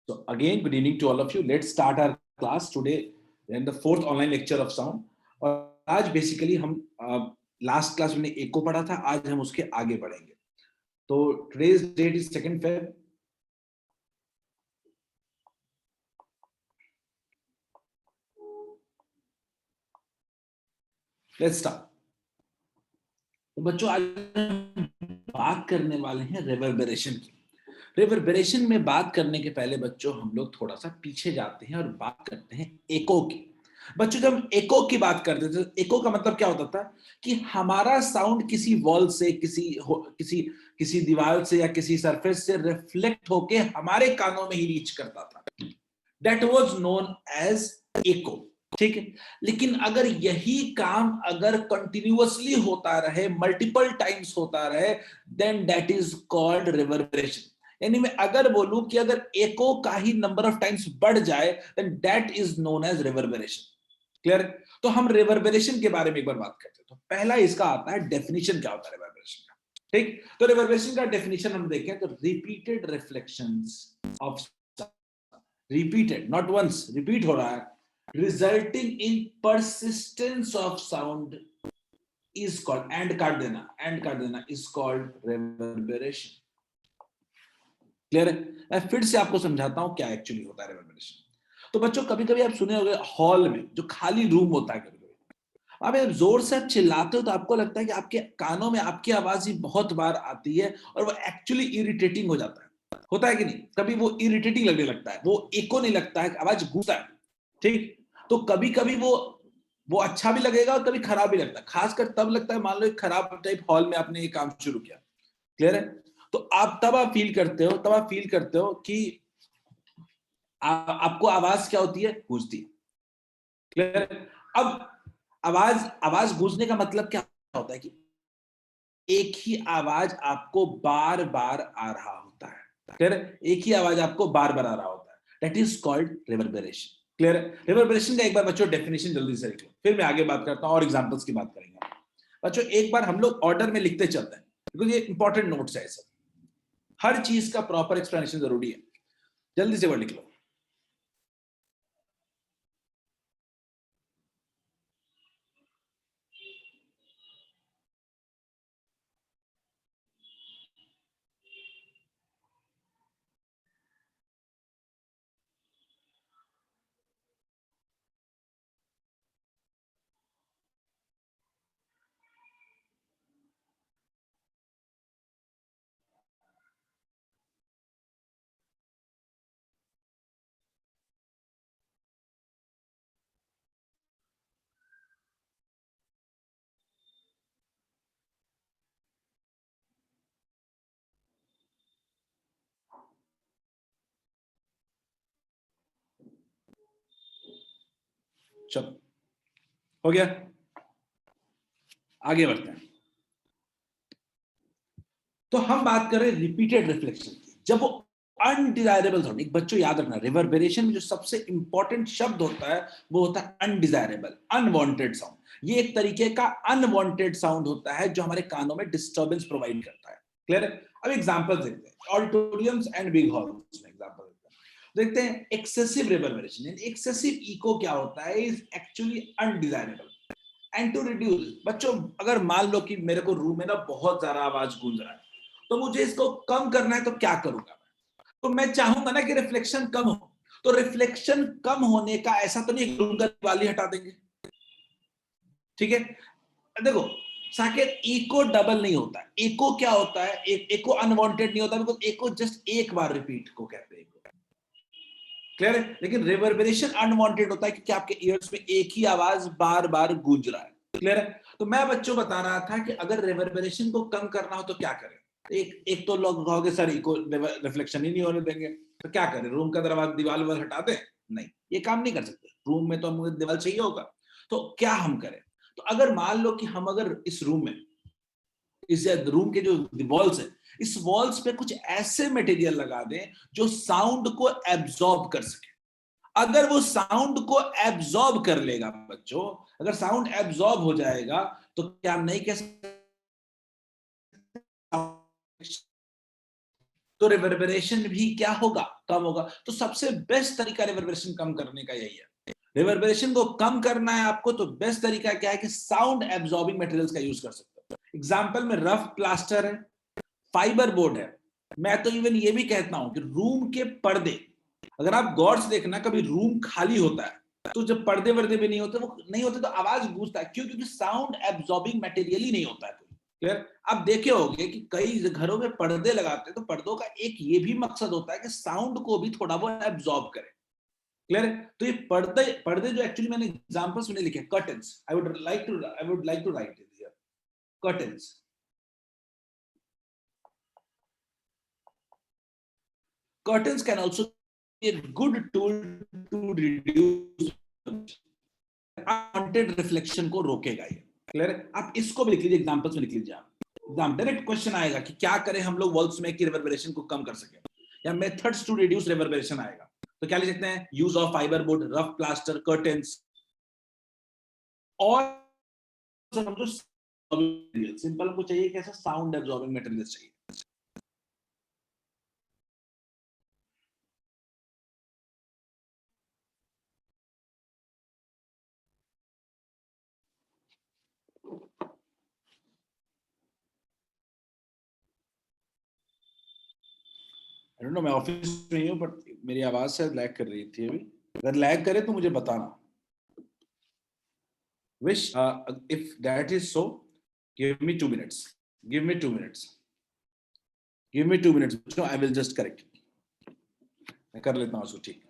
So again, good evening to all of you. Let's start our class today in the fourth online lecture of sound. और आज basically हम last class में एको पढ़ा था, आज हम उसके आगे बढ़ेंगे. तो today's date is 2nd Feb. Let's start. तो बच्चों आज बात करने वाले हैं रिवर्बरेशन की. रिवर्बरेशन में बात करने के पहले बच्चों हम लोग थोड़ा सा पीछे जाते हैं और बात करते हैं एको की. बच्चों जब हम एको की बात करते थे, एको का मतलब क्या होता था कि हमारा साउंड किसी वॉल से, किसी दीवार से या किसी सरफेस से रिफ्लेक्ट होके हमारे कानों में ही रीच करता था. दैट वाज नोन एज एको. ठीक है, लेकिन अगर यही काम अगर कंटिन्यूअसली होता रहे, मल्टीपल टाइम्स होता रहे, then that is called reverberation. यानी मैं अगर बोलूं कि अगर एको का ही नंबर ऑफ टाइम्स बढ़ जाए, then that is known as reverberation. Clear? तो हम रिवर्बरेशन के बारे में एक बार बात करते हैं. तो पहला इसका आता है डेफिनेशन. क्या होता है रिवर्बरेशन का? ठीक, तो रिवर्बरेशन का डेफिनेशन हम देखें तो repeated reflections of, repeated, not once, repeat हो रहा है, resulting in persistence of sound is called, and काट देना is called reverberation. क्लियर है? मैं फिर से आपको समझाता हूं क्या एक्चुअली होता है रिवर्बरेशन. तो बच्चों कभी कभी आप सुने होंगे हॉल में जो खाली रूम होता है, कभी कभी आप जोर से आप चिल्लाते हो तो आपको लगता है कि आपके कानों में आपकी आवाज ही बहुत बार आती है और वो एक्चुअली इरिटेटिंग हो जाता है. होता है कि नहीं? कभी वो इरिटेटिंग लगने लगता है, वो एको नहीं लगता है, आवाज गूंजता है. ठीक, तो कभी कभी वो अच्छा भी लगेगा और कभी खराब भी लगता है. खासकर तब लगता है, मान लो एक खराब टाइप हॉल में आपने ये काम शुरू किया. क्लियर है? तो आप फील करते हो कि आपको आवाज क्या होती है? गूंजती है. क्लियर है? अब आवाज गूंजने का मतलब क्या होता है कि एक ही आवाज आपको बार बार आ रहा होता है. क्लियर है? एक ही आवाज आपको बार बार आ रहा होता है. That is called reverberation. Clear है? रिवर्बरेशन का एक बार बच्चों डेफिनेशन जल्दी से लिख लो, फिर मैं आगे बात करता हूं और एग्जांपल्स की बात करेंगे. बच्चों एक बार हम लोग ऑर्डर में लिखते चलते हैं, बिकॉज ये इंपॉर्टेंट नोट्स है. सब हर चीज का प्रॉपर एक्सप्लेनेशन जरूरी है. जल्दी से वर्ड लिख लो. चलो, हो गया? आगे बढ़ते हैं. तो हम बात कर रहे हैं रिपीटेड रिफ्लेक्शन की. जब वो अनडिजायरेबल साउंड, एक बच्चों याद रखना, रिवर्बरेशन में जो सबसे इंपॉर्टेंट शब्द होता है वो होता है अनडिजायरेबल, अनवांटेड साउंड. ये एक तरीके का अनवांटेड साउंड होता है जो हमारे कानों में डिस्टर्बेंस प्रोवाइड करता है. क्लियर है? अब एग्जांपल देखते हैं. ऑडिटोरियम्स एंड बिग हॉल्स में एग्जांपल देखते हैं. एक्सेसिव रिवर्बरेशन यानी एक्सेसिव इको क्या होता है? Is actually undesirable. And to reduce, बच्चों अगर मान लो कि मेरे को रूम में ना बहुत ज्यादा आवाज गूंज रहा है, तो मुझे इसको कम करना है, तो क्या करूंगा? तो मैं चाहूंगा ना कि रिफ्लेक्शन कम हो. तो रिफ्लेक्शन कम होने का ऐसा तो नहीं रूम का दिवाली हटा देंगे. ठीक है, देखो साकेत, इको डबल नहीं होता है. इको क्या होता है? इको अनवांटेड नहीं होता, बिकॉज इको जस्ट एक बार रिपीट को कहते हैं. क्लियर है? लेकिन रिवर्बरेशन अनवांटेड होता है क्योंकि आपके ईयर्स में एक ही आवाज बार बार गूंज रहा है. क्लियर है? तो मैं बच्चों बता रहा था कि अगर रिवर्बरेशन को कम करना हो तो क्या करें. एक तो लोग कहोगे सर इको रिफ्लेक्शन ही नहीं होने देंगे, तो क्या करें? रूम का दरवाजा दीवार हटा दें? नहीं, ये काम नहीं कर सकते. रूम में तो हमें दीवार चाहिए होगा. तो क्या हम करें? तो अगर मान लो कि हम अगर इस रूम में, इस रूम के जो वॉल्स है, इस वॉल्स पे कुछ ऐसे मटेरियल लगा दें जो साउंड को एब्जॉर्ब कर सके. अगर वो साउंड को एब्जॉर्ब कर लेगा बच्चों, अगर साउंड एब्जॉर्ब हो जाएगा, तो क्या हम नहीं कह सकते तो रिवर्बरेशन भी क्या होगा, कम होगा। तो सबसे बेस्ट तरीका रिवर्बरेशन कम करने का यही है। रिवर्बरेशन को कम करना है आपको, तो बेस्ट तरीका क्या है कि साउंड एब्जॉर्बिंग मटेरियल्स का यूज कर सकते हो। एग्जांपल में रफ प्लास्टर है, फाइबर बोर्ड है। मैं तो इवन ये भी कहता हूं कि रूम के पर्दे, अगर आप गौर से देखना, कभी रूम खाली होता है तो जब पर्दे वर्दे भी नहीं होते, वो नहीं होते तो आवाज गूंजता है। क्यों? क्योंकि साउंड एब्जॉर्बिंग मटेरियल ही नहीं होता है कोई। क्लियर? आप देखे होंगे कि कई घरों में पर्दे लगाते हैं, तो पर्दों का एक ये भी मकसद होता है कि साउंड को भी थोड़ा बहुत एब्जॉर्ब करे। क्लियर? तो ये पर्दे पर्दे जो एक्चुअली मैंने एग्जांपल्स में लिखे, curtains, I would like to write it here, curtains. Curtains can also be a good tool to reduce unwanted reflection को रोकेगा ये। क्लियर है? आप इसको भी लिख लीजिए, एग्जांपल्स में लिख लीजिए आप। एग्जाम डायरेक्ट क्वेश्चन आएगा कि क्या करें हम लोग वॉल्स में कि रिवर्बरेशन को कम कर सके, या मेथड्स टू रिड्यूस रिवर्बरेशन आएगा। तो क्या लिख सकते हैं? Use of fibre board, rough plaster, curtains, और समझो सिंपल को चाहिए कैसा साउंड एब्जॉर्बिंग मटेरियल चाहिए। आई डोंट नो, मैं ऑफिस में ही हूँ, बट मेरी आवाज से लैग कर रही थी अभी। अगर लैग करे तो मुझे बताना। Wish, if that is so, give me 2 minutes. Give me 2 minutes. Give me 2 minutes. So I will just correct it. मैं कर लेता हूँ उसको ठीक।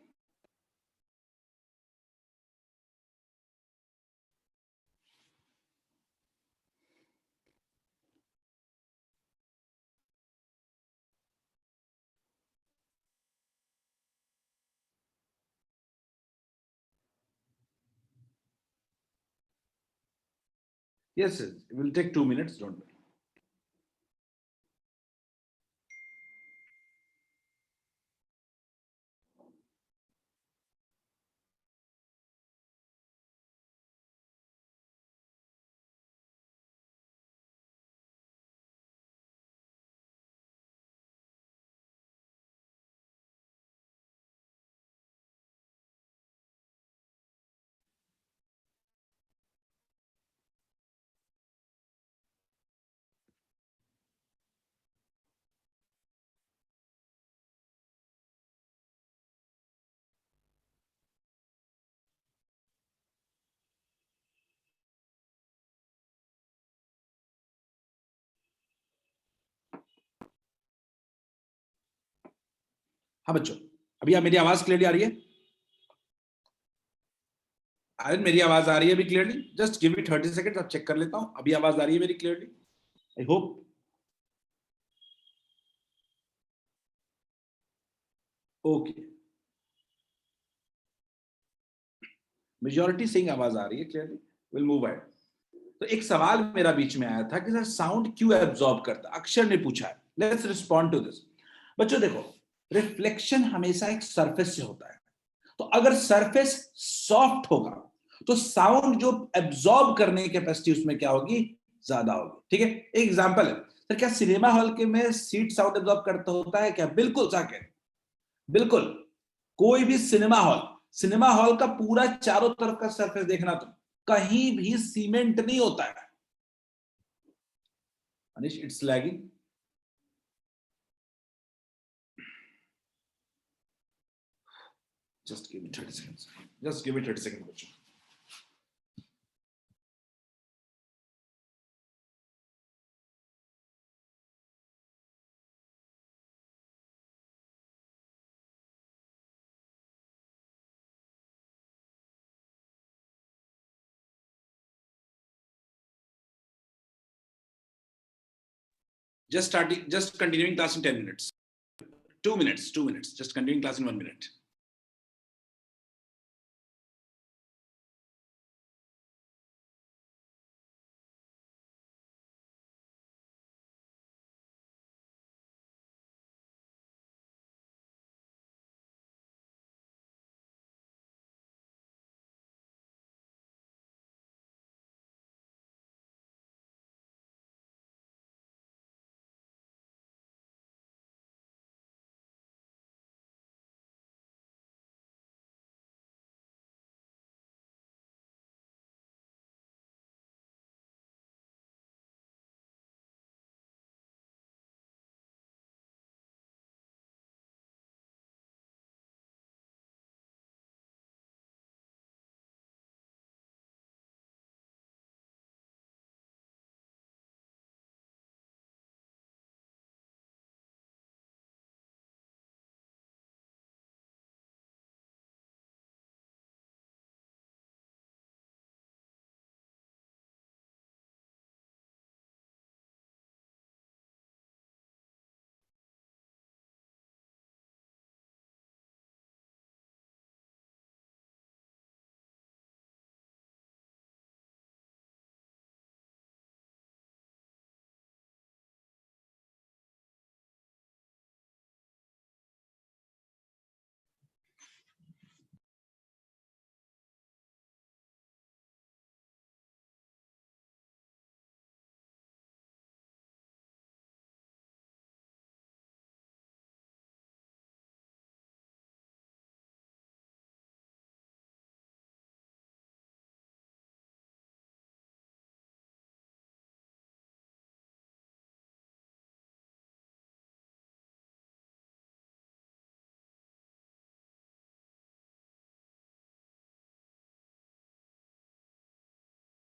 Yes, yes, it will take 2 minutes. Don't worry. हाँ बच्चों, अभी आप मेरी आवाज क्लियरली आ रही है? आज मेरी आवाज आ रही है अभी clearly? Just give me 30 second, अब चेक कर लेता हूँ अभी आवाज आ रही है मेरी clearly. I hope. Okay, majority सिंग आवाज आ रही है क्लियरली। Will move ahead. तो एक सवाल मेरा बीच में आया था कि सर साउंड क्यों एब्जॉर्ब करता, अक्षर ने पूछा है। Let's respond to this. बच्चों देखो, रिफ्लेक्शन हमेशा एक सरफेस से होता है। तो अगर सरफेस सॉफ्ट होगा तो साउंड जो एब्जॉर्ब करने की कैपेसिटी उसमें क्या होगी, ज्यादा होगी। ठीक है, एक एग्जांपल है सर, क्या सिनेमा हॉल के में सीट साउंड एब्जॉर्ब करता होता है क्या? बिल्कुल साकेत, बिल्कुल। कोई भी सिनेमा हॉल का पूरा चारों तरफ का सरफेस देखना तुम, कहीं भी सीमेंट नहीं होता है। Anish, it's lagging. Just give me 30 seconds, just give me 30 second बच्चों। Just continuing class in 10 minutes. 2 minutes, 2 minutes. Just continuing class in 1 minute.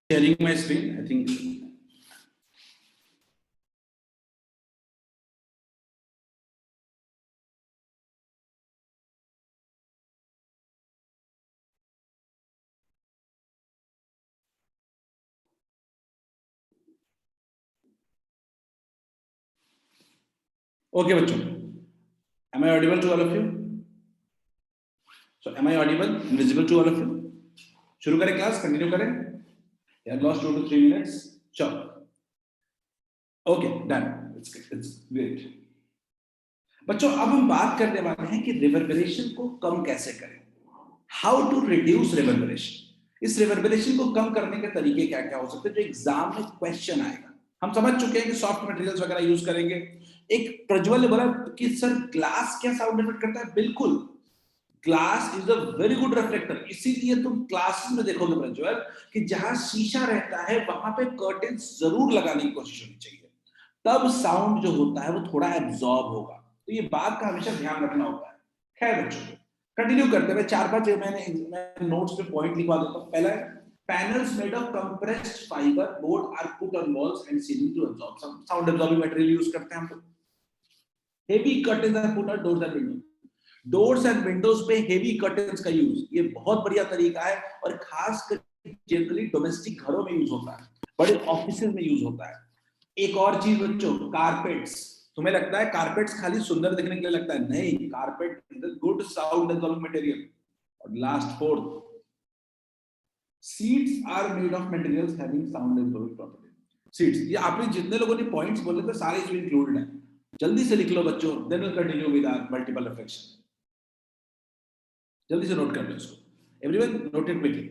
sharing my screen, I think. Okay बच्चों, am I audible to all of you? So am I audible and visible to all of you? शुरू करें class, continue करें? You have lost 2 to 3 minutes. Sure. Okay, done. It's great. बच्चों अब हम बात करने वाले हैं कि रिवर्बरेशन को कम कैसे करें. How to reduce reverberation. इस रिवर्बरेशन को कम करने के तरीके क्या क्या हो सकते हैं जो एग्जाम में क्वेश्चन आएगा. हम समझ चुके हैं कि सॉफ्ट मटेरियल्स वगैरह यूज करेंगे. एक प्रज्वल ने बोला कि सर ग्लास क्या साउंड इफेक्ट करता है. बिल्कुल, glass is a very good reflector. इसीलिए तुम क्लासेस में देखोगे प्रज्वल कि जहां शीशा रहता है वहां पे कर्टेन्स जरूर लगाने की कोशिश होनी चाहिए, तब साउंड जो होता है वो थोड़ा एब्जॉर्ब होगा. तो ये बात का हमेशा ध्यान रखना होता है. खैर बच्चों, कंटिन्यू करते हुए 4-5 मैंने नोट्स पे पॉइंट लिखवा देता हूं. पहला है panels made of compressed fiber board are put on walls and ceiling to absorb some sound absorbing material use करते हैं हम लोग. heavy curtains are put on doors and windows. Doors and Windows पे हेवी कर्टेन्स का use ये बहुत बढ़िया तरीका है और खास कर जनरली डोमेस्टिक घरों में यूज होता है, बड़े ऑफिसेज में यूज होता है. एक और चीज बच्चों, कारपेट्स. तुम्हें लगता है कारपेट्स खाली सुंदर दिखने के लिए लगता है? नहीं, carpet is a good sound absorbing material. और last fourth, seats are made of materials having sound absorbing property. Seats, ये आपने जितने लोगों ने पॉइंट्स बोले थे सारे इसमें इंक्लूडेड हैं. जल्दी से लिख लो बच्चों, then will continue with our multiple reflection. जल्दी से नोट कर लो इसको. Everyone note it quickly.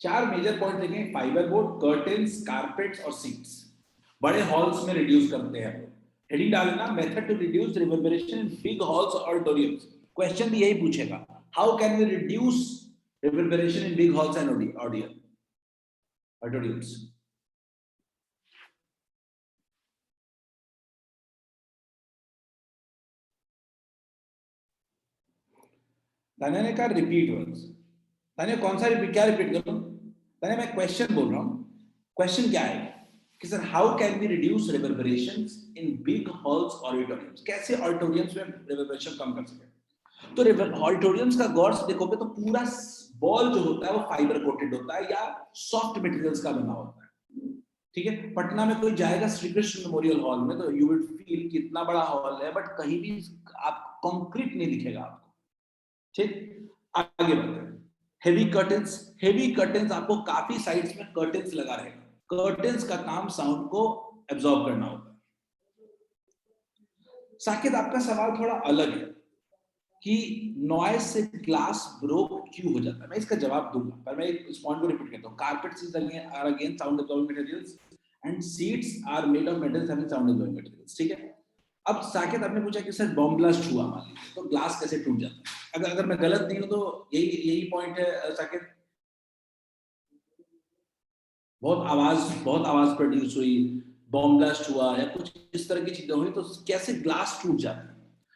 चार मेजर पॉइंट देखें: फाइबर बोर्ड, कर्टेन्स, कारपेट्स और सीट्स. बड़े हॉल्स में रिड्यूस करते हैं. हेडिंग डालना, method to reduce reverberation in big halls और ऑडिटोरियम्स. क्वेश्चन भी यही पूछेगा, how can we reduce reverberation in big halls and auditoriums. Tanya ने कहा रिपीट वर्ड्स. तान्या कौन सा रिपीट, क्या रिपीट करूं? तान्या मैं क्वेश्चन बोल रहा हूं. क्वेश्चन क्या है कि sir how can we reduce reverberations in big halls auditoriums. कैसे ऑडिटोरियम्स में रिवर्बरेशन कम कर सके. तो ऑडिटोरियम्स का गौर से देखोगे तो पूरा वॉल जो होता है वो फाइबर कोटेड होता है या सॉफ्ट मटेरियल्स का बना होता है. ठीक है, पटना में कोई जाएगा श्री कृष्ण मेमोरियल हॉल में तो यू विल फील कि इतना बड़ा हॉल है बट कहीं भी आप कंक्रीट नहीं दिखेगा आपको. ठीक, आगे बढ़ते हैं. हेवी कर्टेन्स आपको काफी साइड्स में कर्टेन्स लगा रहेगा. कर्टेन्स का काम साउंड को एब्जॉर्ब करना होता है. साकेत आपका सवाल थोड़ा अलग है कि नॉइज से ग्लास ब्रोक क्यों हो जाता है. मैं इसका जवाब दूंगा पर मैं इस पॉइंट को रिपीट करता हूं. Carpets are again sound absorbing materials and seats are made of metals having sound absorbing materials. ठीक है, अब साकेत आपने पूछा कि सर बॉम्ब ब्लास्ट हुआ मान लीजिए तो ग्लास कैसे टूट जाता है. अगर मैं गलत नहीं हूं तो यही पॉइंट है साकेत. बहुत आवाज प्रोड्यूस हुई, बॉम्ब ब्लास्ट हुआ या कुछ इस तरह की चीजें हुई तो कैसे ग्लास टूट जाता है.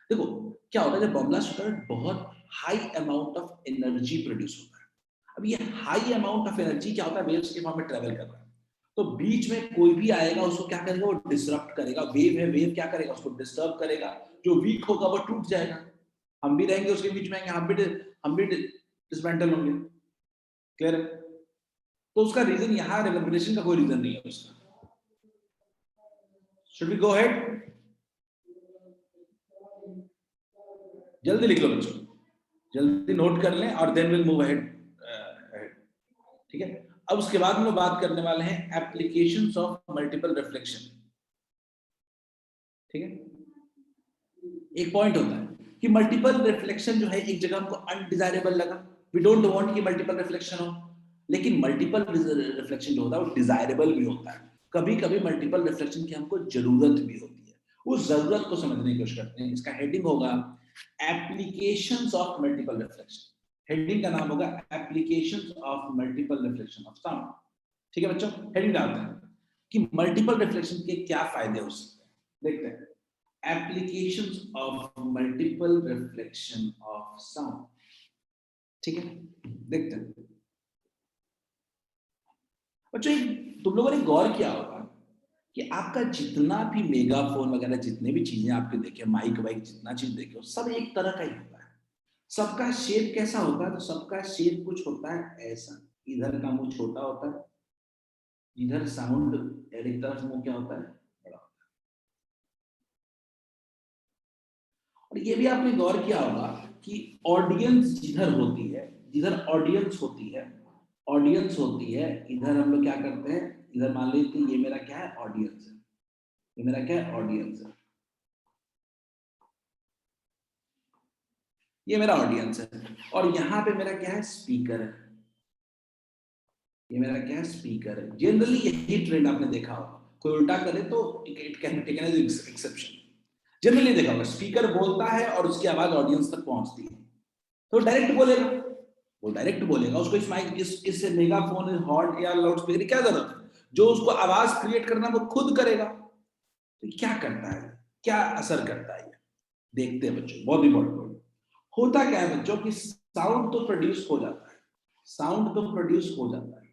देखो क्या होता है जब बॉम्ब ब्लास्ट होता है बहुत high amount of energy produce होता है. अब ये हाई अमाउंट ऑफ एनर्जी क्या होता है, वेव्स के फॉर्म में ट्रेवल कर रहा है. तो बीच में कोई भी आएगा उसको क्या करेगा, वो डिसरप्ट करेगा. वेव है, वेव क्या करेगा, उसको डिस्टर्ब करेगा. जो वीक होगा वो टूट जाएगा. हम भी रहेंगे उसके बीच में, हम भी डिसमेंटल होंगे. क्लियर है. तो उसका रीजन यहाँ रिवर्बरेशन का कोई रीजन नहीं है उसका. Should we go ahead? जल्दी लिख लो बच्चों, जल्दी नोट कर लें और देन विल मूव अहेड. ठीक है, अब उसके बाद हम लोग बात करने वाले हैं एप्लीकेशंस ऑफ मल्टीपल रिफ्लेक्शन. ठीक है, एक पॉइंट होता है कि मल्टीपल रिफ्लेक्शन जो है एक जगह हमको अनडिजायरेबल लगा, वी डोंट वांट कि मल्टीपल रिफ्लेक्शन हो. लेकिन मल्टीपल रिफ्लेक्शन जो होता है वो डिजायरेबल भी होता है. कभी कभी मल्टीपल रिफ्लेक्शन की हमको जरूरत भी होती है. उस जरूरत को समझने की कोशिश करते हैं. इसका हेडिंग होगा applications of multiple reflection. Heading का नाम होगा applications of multiple reflection of sound. ठीक है बच्चों, हेडिंग डालते हैं कि मल्टीपल रिफ्लेक्शन के क्या फायदे हो सकते हैं। देखते हैं applications of multiple reflection of sound. ठीक है, देखते हैं बच्चों। तुम लोगों ने गौर किया होगा कि आपका जितना भी मेगाफोन वगैरह जितने भी चीजें आपके देखे, माइक वाइक जितना चीज देखे हो, सब एक तरह का ही होता है। सबका शेप कैसा होता है? तो सबका शेप कुछ होता है ऐसा, इधर का मुंह छोटा होता है, इधर साउंड एक तरफ मुंह क्या होता है, बड़ा होता है। और ये भी आपने गौर किया होगा कि ऑडियंस जिधर होती है, जिधर ऑडियंस होती है, ऑडियंस होती है, इधर हम लोग क्या करते हैं, इधर मान लीजिए ये मेरा क्या है, ऑडियंस है, ये मेरा क्या है, ऑडियंस है, ये मेरा ऑडियंस है, और यहाँ पे मेरा क्या है, स्पीकर है, ये मेरा क्या है, स्पीकर है। जनरली यही ट्रेंड आपने देखा होगा, कोई उल्टा करे तो it can be taken as exception. Generally देखा होगा स्पीकर बोलता है और उसकी आवाज ऑडियंस तक पहुंचती है, तो डायरेक्ट बोलेगा, वो डायरेक्ट बोलेगा। उसको इस माइक इस मेगाफोन हॉर्न या लाउड स्पीकर की क्या जरूरत है? जो उसको आवाज क्रिएट करना वो खुद करेगा। तो क्या करता है, क्या असर करता है, देखते हैं बच्चों, बहुत इंपॉर्टेंट। होता क्या है बच्चों कि साउंड तो प्रोड्यूस हो जाता है, साउंड तो प्रोड्यूस हो जाता है,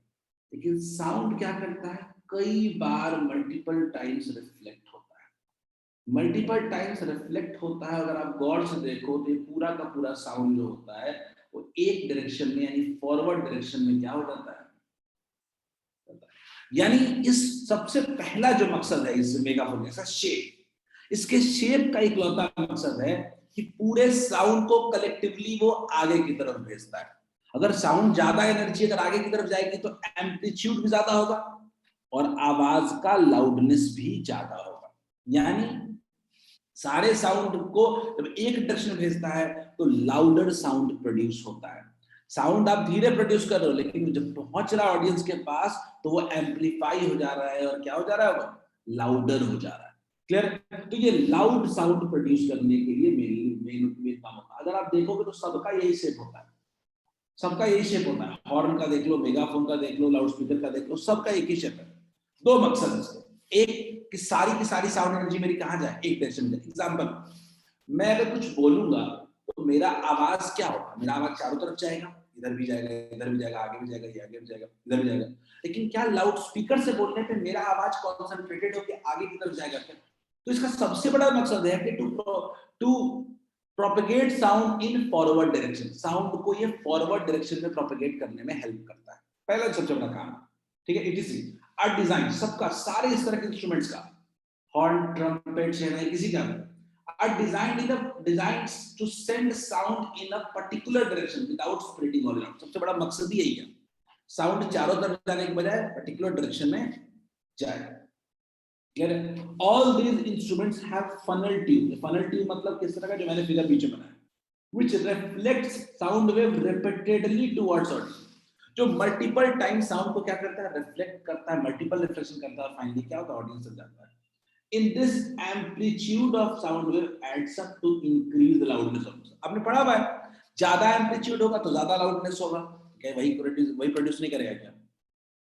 लेकिन साउंड क्या करता है, कई बार मल्टीपल टाइम्स रिफ्लेक्ट होता है। मल्टीपल टाइम्स रिफ्लेक्ट होता है, अगर आप गौर से देखो तो ये पूरा का पूरा साउंड जो होता है वो एक डायरेक्शन में यानी फॉरवर्ड डायरेक्शन में क्या हो जाता है। यानी इस सबसे पहला जो मकसद है इस मेगाफोन का शेप, इसके शेप का इकलौता मकसद है कि पूरे साउंड को कलेक्टिवली वो आगे की तरफ भेजता है। अगर साउंड ज्यादा एनर्जी अगर आगे की तरफ जाएगी तो एम्पलीट्यूड भी ज्यादा होगा और आवाज का लाउडनेस भी ज्यादा होगा। यानी सारे साउंड को जब एक डायरेक्शन में भेजता है तो लाउडर साउंड प्रोड्यूस होता है। साउंड आप धीरे प्रोड्यूस कर रहे हो, लेकिन जब पहुंच रहा है ऑडियंस के पास तो वो एम्पलीफाई हो जा रहा है और क्या हो जा रहा है, वो लाउडर हो जा रहा है। क्लियर? तो ये लाउड साउंड प्रोड्यूस करने के लिए मेन काम होता है। अगर आप देखोगे तो सबका यही शेप होता है, सबका यही शेप होता है। हॉर्न का देख लो, मेगाफोन का देख लो, लाउड स्पीकर का देख लो, सबका एक ही शेप है। दो मकसद है इसके, एक कि सारी की सारी साउंड एनर्जी मेरी कहां जाए, एक डायरेक्शन में। एग्जांपल, मैं अगर कुछ बोलूंगा तो मेरा आवाज क्या होगा, मेरा आवाज चारों तरफ जाएगा, इधर भी जाएगा, इधर भी जाएगा, आगे भी जाएगा, ये आगे भी जाएगा, इधर भी जाएगा। लेकिन क्या लाउड स्पीकर से बोलने पे मेरा आवाज कॉन्सेंट्रेटेड होकर आगे की तरफ जाएगा क्या? तो इसका सबसे बड़ा मकसद है कि to propagate sound in forward direction. Sound को ये फॉरवर्ड डायरेक्शन में प्रोपेगेट करने में हेल्प करता है, पहला सबसे बड़ा काम। ठीक है, इटीसी अ डिजाइन सबका, सारे इस तरह के इंस्ट्रूमेंट्स का, हॉर्न, ट्रम्पेट, शेहनाई, किसी का are designed to send sound in a particular direction without spreading all around। सबसे बड़ा मकसद ही यही है, साउंड चारों तरफ जाने के बजाय पर्टिकुलर डायरेक्शन में जाए। All these instruments have funnel tube। funnel tube मतलब किस तरह का, जो मैंने फिगर बीच में बनाया, which reflects sound wave repeatedly towards audience। जो मल्टीपल टाइम साउंड को क्या करता है, रिफ्लेक्ट करता है, मल्टीपल रिफ्लेक्शन करता है, फाइनली क्या होता है, ऑडियंस तक जाता है। In this amplitude of sound wave adds up to increase the loudness of sound। आपने पढ़ा हुआ है, ज्यादा एम्पलीट्यूड होगा तो ज्यादा लाउडनेस होगा। क्या वही प्रोड्यूस नहीं करेगा क्या?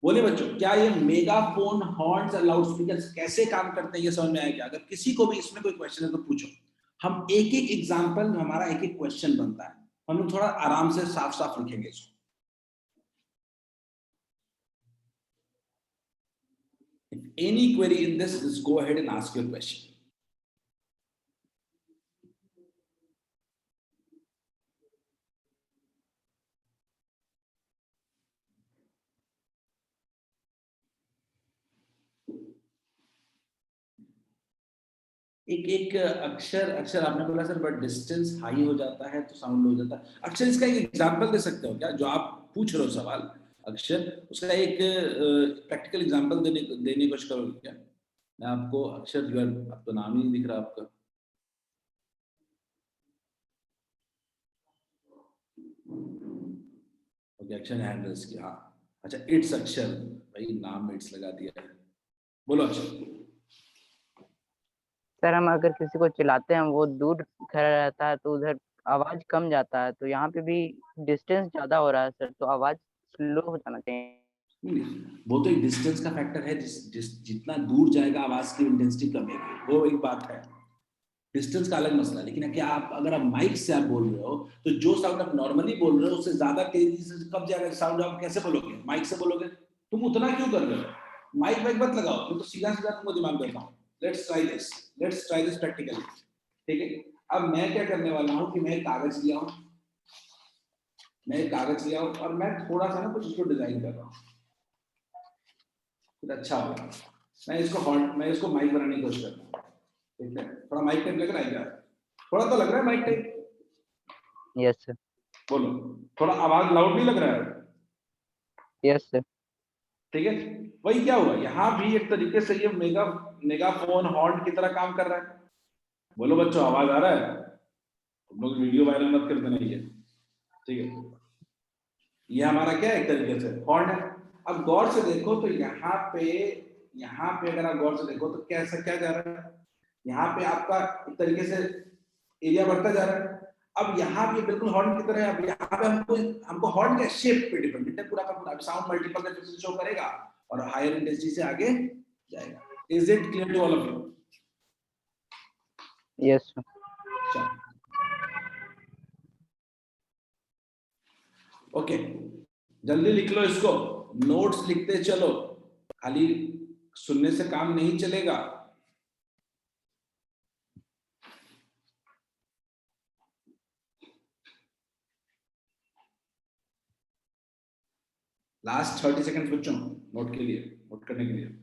बोले बच्चों, क्या ये मेगाफोन, हॉर्न्स और लाउड स्पीकर्स कैसे काम करते हैं ये समझ में आया क्या? अगर किसी को भी इसमें कोई क्वेश्चन है तो पूछो। हम एक एक एग्जांपल, हमारा एक एक क्वेश्चन बनता है, हम लोग थोड़ा आराम से साफ साफ लिखेंगे इसको। If any query in this, just go ahead and ask your question. एक एक अक्षर अक्षर आपने बोला सर बट डिस्टेंस हाई हो जाता है तो साउंड लो हो जाता है। अक्षर, इसका एक एग्जांपल दे सकते हो क्या, जो आप पूछ रहे हो सवाल अक्षर, उसका एक प्रैक्टिकल एग्जांपल देने की कोशिश करोगे क्या? मैं आपको अक्षर, जो है आपका नाम ही नहीं दिख रहा आपका। ओके, अक्षर हैंड रेज किया, हाँ अच्छा, इट्स अक्षर, भाई नाम में इट्स लगा दिया है। बोलो अक्षर। सर हम अगर किसी को चिल्लाते हैं वो दूर खड़ा रहता है तो उधर आवाज कम जाता है, तो यहाँ पे भी डिस्टेंस ज्यादा हो रहा है सर, तो आवाज स्लो हो जाना चाहिए। नहीं, वो तो एक डिस्टेंस का फैक्टर है, जितना दूर जाएगा आवाज की इंटेंसिटी कमेगी, वो एक बात है, डिस्टेंस का अलग मसला है। लेकिन क्या आप अगर आप माइक से आप बोल रहे हो तो जो साउंड आप नॉर्मली बोल रहे हो उससे ज्यादा तेजी से कब जाएगा साउंड, आप कैसे बोलोगे? माइक से बोलोगे। तुम उतना क्यों कर रहे हो? माइक वाइक मत लगाओ, मैं तो सीधा सीधा तुमको दिमाग देता हूँ। Let's try this practically. ठीक है, अब मैं क्या करने वाला हूँ कि मैं कागज लिया हूँ, और मैं थोड़ा सा ना कुछ इसको डिजाइन कर रहा हूँ, कुछ अच्छा होगा। मैं इसको माइक बनाने की कोशिश करता हूँ। ठीक है, थोड़ा माइक टाइप लग रहा है क्या? थोड़ा तो लग रहा है माइक टाइप। Yes sir. बोलो, थोड़ा आवाज लाउड नहीं लग रहा है? Yes sir. ठीक है, वही क्या हुआ यहाँ भी एक तरीके से ये मेगाफोन हॉर्न की तरह काम कर रहा है। बोलो बच्चों, आवाज आ रहा है? तुम लोग वीडियो वायरल मत कर देना ये। ठीक है, ये हमारा क्या है, एक तरीके से हॉर्न है। अब गौर से देखो तो यहाँ पे अगर आप गौर से देखो तो कैसा क्या जा रहा है, यहाँ पे आपका एक तरीके से एरिया बढ़ता जा रहा है। अब यहाँ पे बिल्कुल हॉर्न की तरह है। अब यहाँ पे हमको हॉर्न के शेप पे डिपेंडेंट है पूरा का पूरा। साउंड मल्टीपल रेफ्रिजरेशन शो करेगा और हायर इंटेंसिटी से आगे जाएगा। Is it clear to all of you? Yes sir. Okay, जल्दी लिख लो इसको, नोट्स लिखते चलो, खाली सुनने से काम नहीं चलेगा। लास्ट 30 सेकंड्स बच्चों, नोट के लिए, नोट करने के लिए।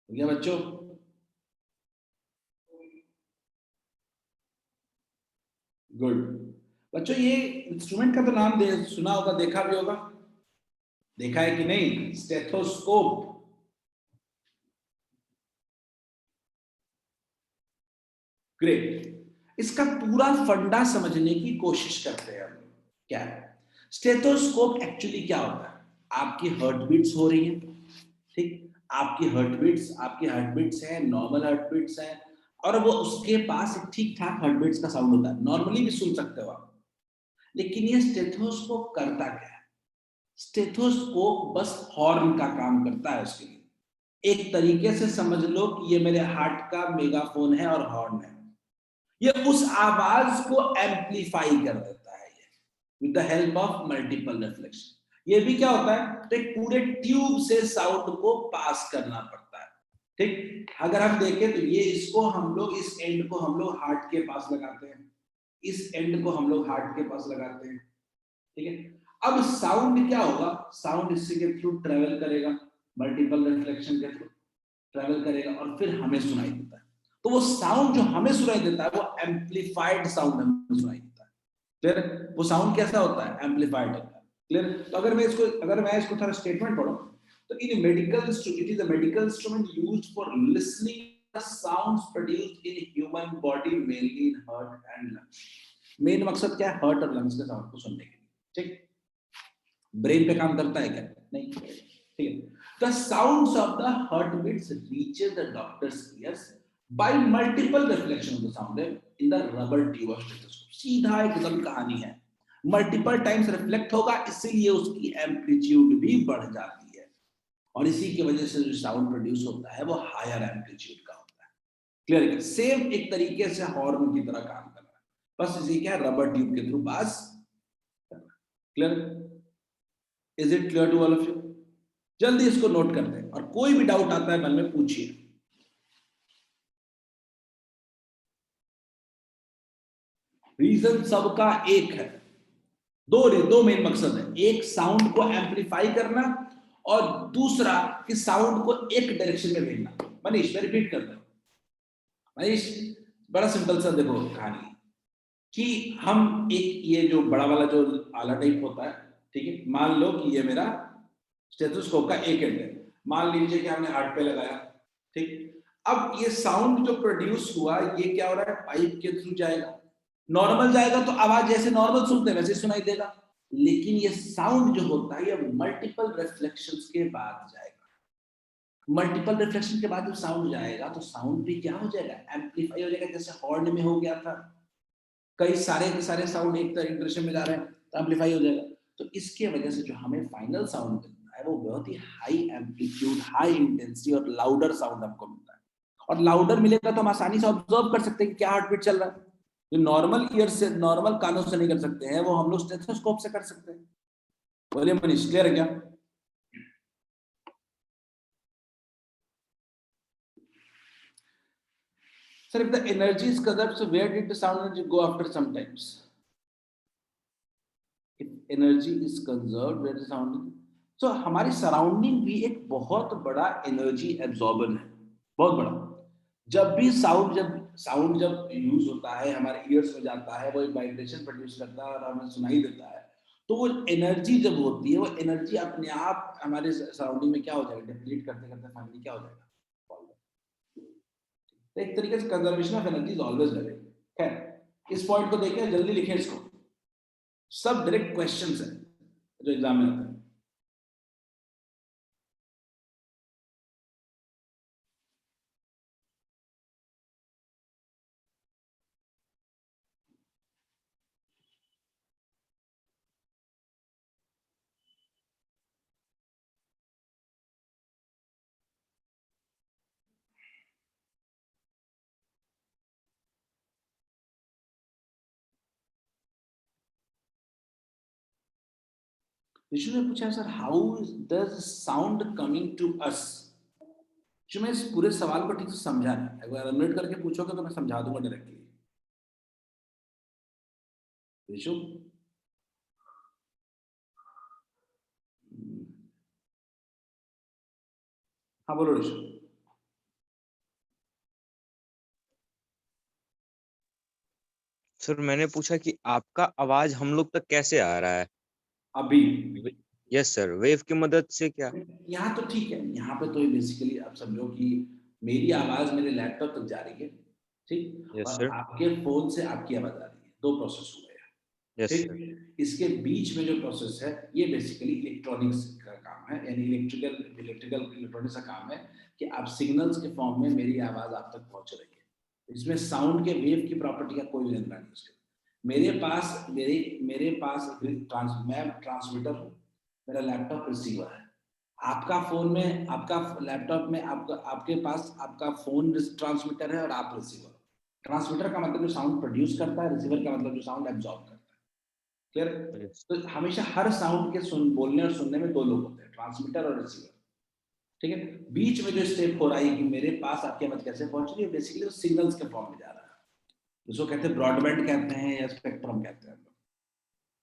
हो गया बच्चों? गुड। बच्चों ये इंस्ट्रूमेंट का तो नाम सुना होगा, देखा भी होगा, देखा है कि नहीं? स्टेथोस्कोप। ग्रेट। इसका पूरा फंडा समझने की कोशिश करते हैं हम। क्या है स्टेथोस्कोप? एक्चुअली क्या होता है, आपकी हार्ट बीट्स हो रही है, ठीक, आपकी हार्ट बीट्स है, नॉर्मल हार्ट बीट्स है, और वो उसके पास एक ठीक ठाक हार्ट बीट्स का साउंड होता है, नॉर्मली भी सुन सकते हो आप। लेकिन ये स्टेथोस्कोप करता क्या है? स्टेथोस्कोप बस हॉर्न का काम करता है उसके लिए। एक तरीके से समझ लो कि ये मेरे हार्ट का मेगाफोन है और हॉर्न है। ये उस आवाज को एम्पलीफाई कर देता है ये with the help of multiple reflection. ये भी क्या होता है, तो एक पूरे ट्यूब से साउंड को पास करना पड़ता है। ठीक, अगर हम देखें तो ये इसको हम लोग, इस एंड को हम लोग हार्ट के पास लगाते हैं, इस एंड को हम लोग हार्ट के पास लगाते हैं। ठीक है, अब साउंड क्या होगा, साउंड इसी के थ्रू ट्रेवल करेगा, मल्टीपल रिफ्लेक्शन के थ्रू ट्रेवल करेगा और फिर हमें सुनाई देता है। तो वो साउंड जो हमें सुनाई देता है वो एम्पलीफाइड साउंड हमें सुनाई देता है। क्लियर? वो साउंड कैसा होता है, एम्पलीफाइड होता है। क्लियर? तो अगर मैं इसको थोड़ा स्टेटमेंट पढ़ूं तो इन medical it is a medical instrument used for listening the sounds produced in human body mainly in heart and lungs. Main मकसद क्या है, हार्ट और लंग्स के साउंड को सुनने के लिए। ठीक, ब्रेन पे काम करता है क्या? नहीं। ठीक है, the sounds of the heartbeats reaches the doctor's ears by multiple reflection of the sound in the rubber tube of stethoscope। सीधा एकदम कहानी है, मल्टीपल टाइम्स रिफ्लेक्ट होगा, इसीलिए उसकी एम्पलीट्यूड भी बढ़ जाती है, और इसी की वजह से जो साउंड प्रोड्यूस होता है वो हायर एम्पलीट्यूड का होता है। क्लियर? सेम एक तरीके से हॉर्न की तरह काम कर रहा है, बस इसी क्या रबर ट्यूब के through pass. Clear? Is it clear to all of you? जल्दी इसको नोट करते हैं, और कोई भी डाउट आता है मन में पूछिए। रीजन सबका एक है, दो मेन मकसद है, एक साउंड को एम्पलीफाई करना और दूसरा कि साउंड को एक डायरेक्शन में भेजना। मनीष मैं रिपीट करता हूं, मनीष बड़ा सिंपल सा देखो कहानी, कि हम एक ये जो बड़ा वाला जो आला टाइप होता है, ठीक है, मान लो कि ये मेरा स्टेथोस्कोप का एक एंड है, मान लीजिए कि हमने हार्ट पे लगाया, ठीक। अब ये साउंड जो प्रोड्यूस हुआ ये क्या हो रहा है, पाइप के थ्रू जाएगा, नॉर्मल जाएगा तो आवाज जैसे नॉर्मल सुनते हैं वैसे सुनाई देगा, लेकिन ये साउंड जो होता है ये मल्टीपल रिफ्लेक्शंस के बाद जाएगा। मल्टीपल रिफ्लेक्शन के बाद जब साउंड जाएगा तो साउंड भी क्या हो जाएगा, एम्पलीफाई हो जाएगा, जैसे हॉर्न में हो गया था, कई सारे के सारे साउंड एक डायरेक्शन में जा रहे हैं तो एम्पलीफाई हो जाएगा। तो इसके वजह से जो हमें फाइनल साउंड मिलता है वो बहुत ही हाई एम्पलीट्यूड, हाई इंटेंसिटी और लाउडर साउंड हमको मिलता है। और लाउडर मिलेगा तो हम आसानी से ऑब्जर्व कर सकते हैं कि क्या हार्ट बीट चल रहा है, जो नॉर्मल ईयर से, नॉर्मल कानों से नहीं कर सकते हैं, वो हम लोग स्टेथोस्कोप से कर सकते हैं। बोलिए मनीष, क्लियर है क्या? Sir, if the energy is conserved, so where did the sound energy go after some times? If energy is conserved, where the sound energy? So हमारी सराउंडिंग भी एक बहुत बड़ा एनर्जी एब्जॉर्बर है, बहुत बड़ा। जब जब यूज होता है, हमारे ईयर्स में जाता है, वो एक वाइब्रेशन प्रोड्यूस करता है और हमें सुनाई देता है, तो वो एनर्जी जब होती है, वो एनर्जी अपने आप हमारे सराउंडिंग में क्या हो जाएगा, डिप्लीट करते करते फाइनली क्या हो जाएगा, तो एक तरीके से conservation of energy is always living. खैर, इस पॉइंट को देखें, जल्दी लिखें इसको, सब डायरेक्ट क्वेश्चंस हैं जो एग्जाम में आते हैं। विष्णु ने पूछा, sir how does sound coming to us? जो मैं इस पूरे सवाल को ठीक से समझा नहीं, अगर अनम्यूट करके पूछोगे तो मैं समझा दूंगा डायरेक्टली। विष्णु, हाँ बोलो विष्णु। सर मैंने पूछा कि आपका आवाज हम लोग तक कैसे आ रहा है? अभी यस सर, वेव की मदद से क्या? यहाँ तो ठीक है, यहाँ पे तो बेसिकली आप समझो कि मेरी आवाज मेरे लैपटॉप तक जा रही है, ठीक, यस और सर। आपके फोन से आपकी आवाज आ रही है, दो प्रोसेस हुए हैं, यस सर। ठीक। इसके बीच में जो प्रोसेस है ये बेसिकली इलेक्ट्रॉनिक्स का काम है, यानी इलेक्ट्रिकल इलेक्ट्रॉनिक्स का काम है कि आप सिग्नल्स के फॉर्म में मेरी आवाज आप तक पहुंच रही है। इसमें साउंड के वेव की प्रॉपर्टी का कोई लेना नहीं उसके। मेरे पास मैं ट्रांसमीटर हूँ, मेरा लैपटॉप रिसीवर है, आपका फोन में, आपका लैपटॉप में, आपके पास आपका फोन ट्रांसमीटर है और आप रिसीवर। ट्रांसमीटर का मतलब जो साउंड प्रोड्यूस करता है, रिसीवर का मतलब जो साउंड एब्जॉर्ब करता है। क्लियर? यस तो हमेशा हर साउंड के बोलने और सुनने में दो लोग होते हैं, ट्रांसमीटर और रिसीवर, ठीक है। बीच में जो स्टेप हो रहा है कि मेरे पास आपकी आवाज कैसे पहुंच रही है, बेसिकली वो सिग्नल्स के फॉर्म में जा रहा है, जिसको कहते हैं ब्रॉडबैंड कहते हैं या स्पेक्ट्रम कहते हैं,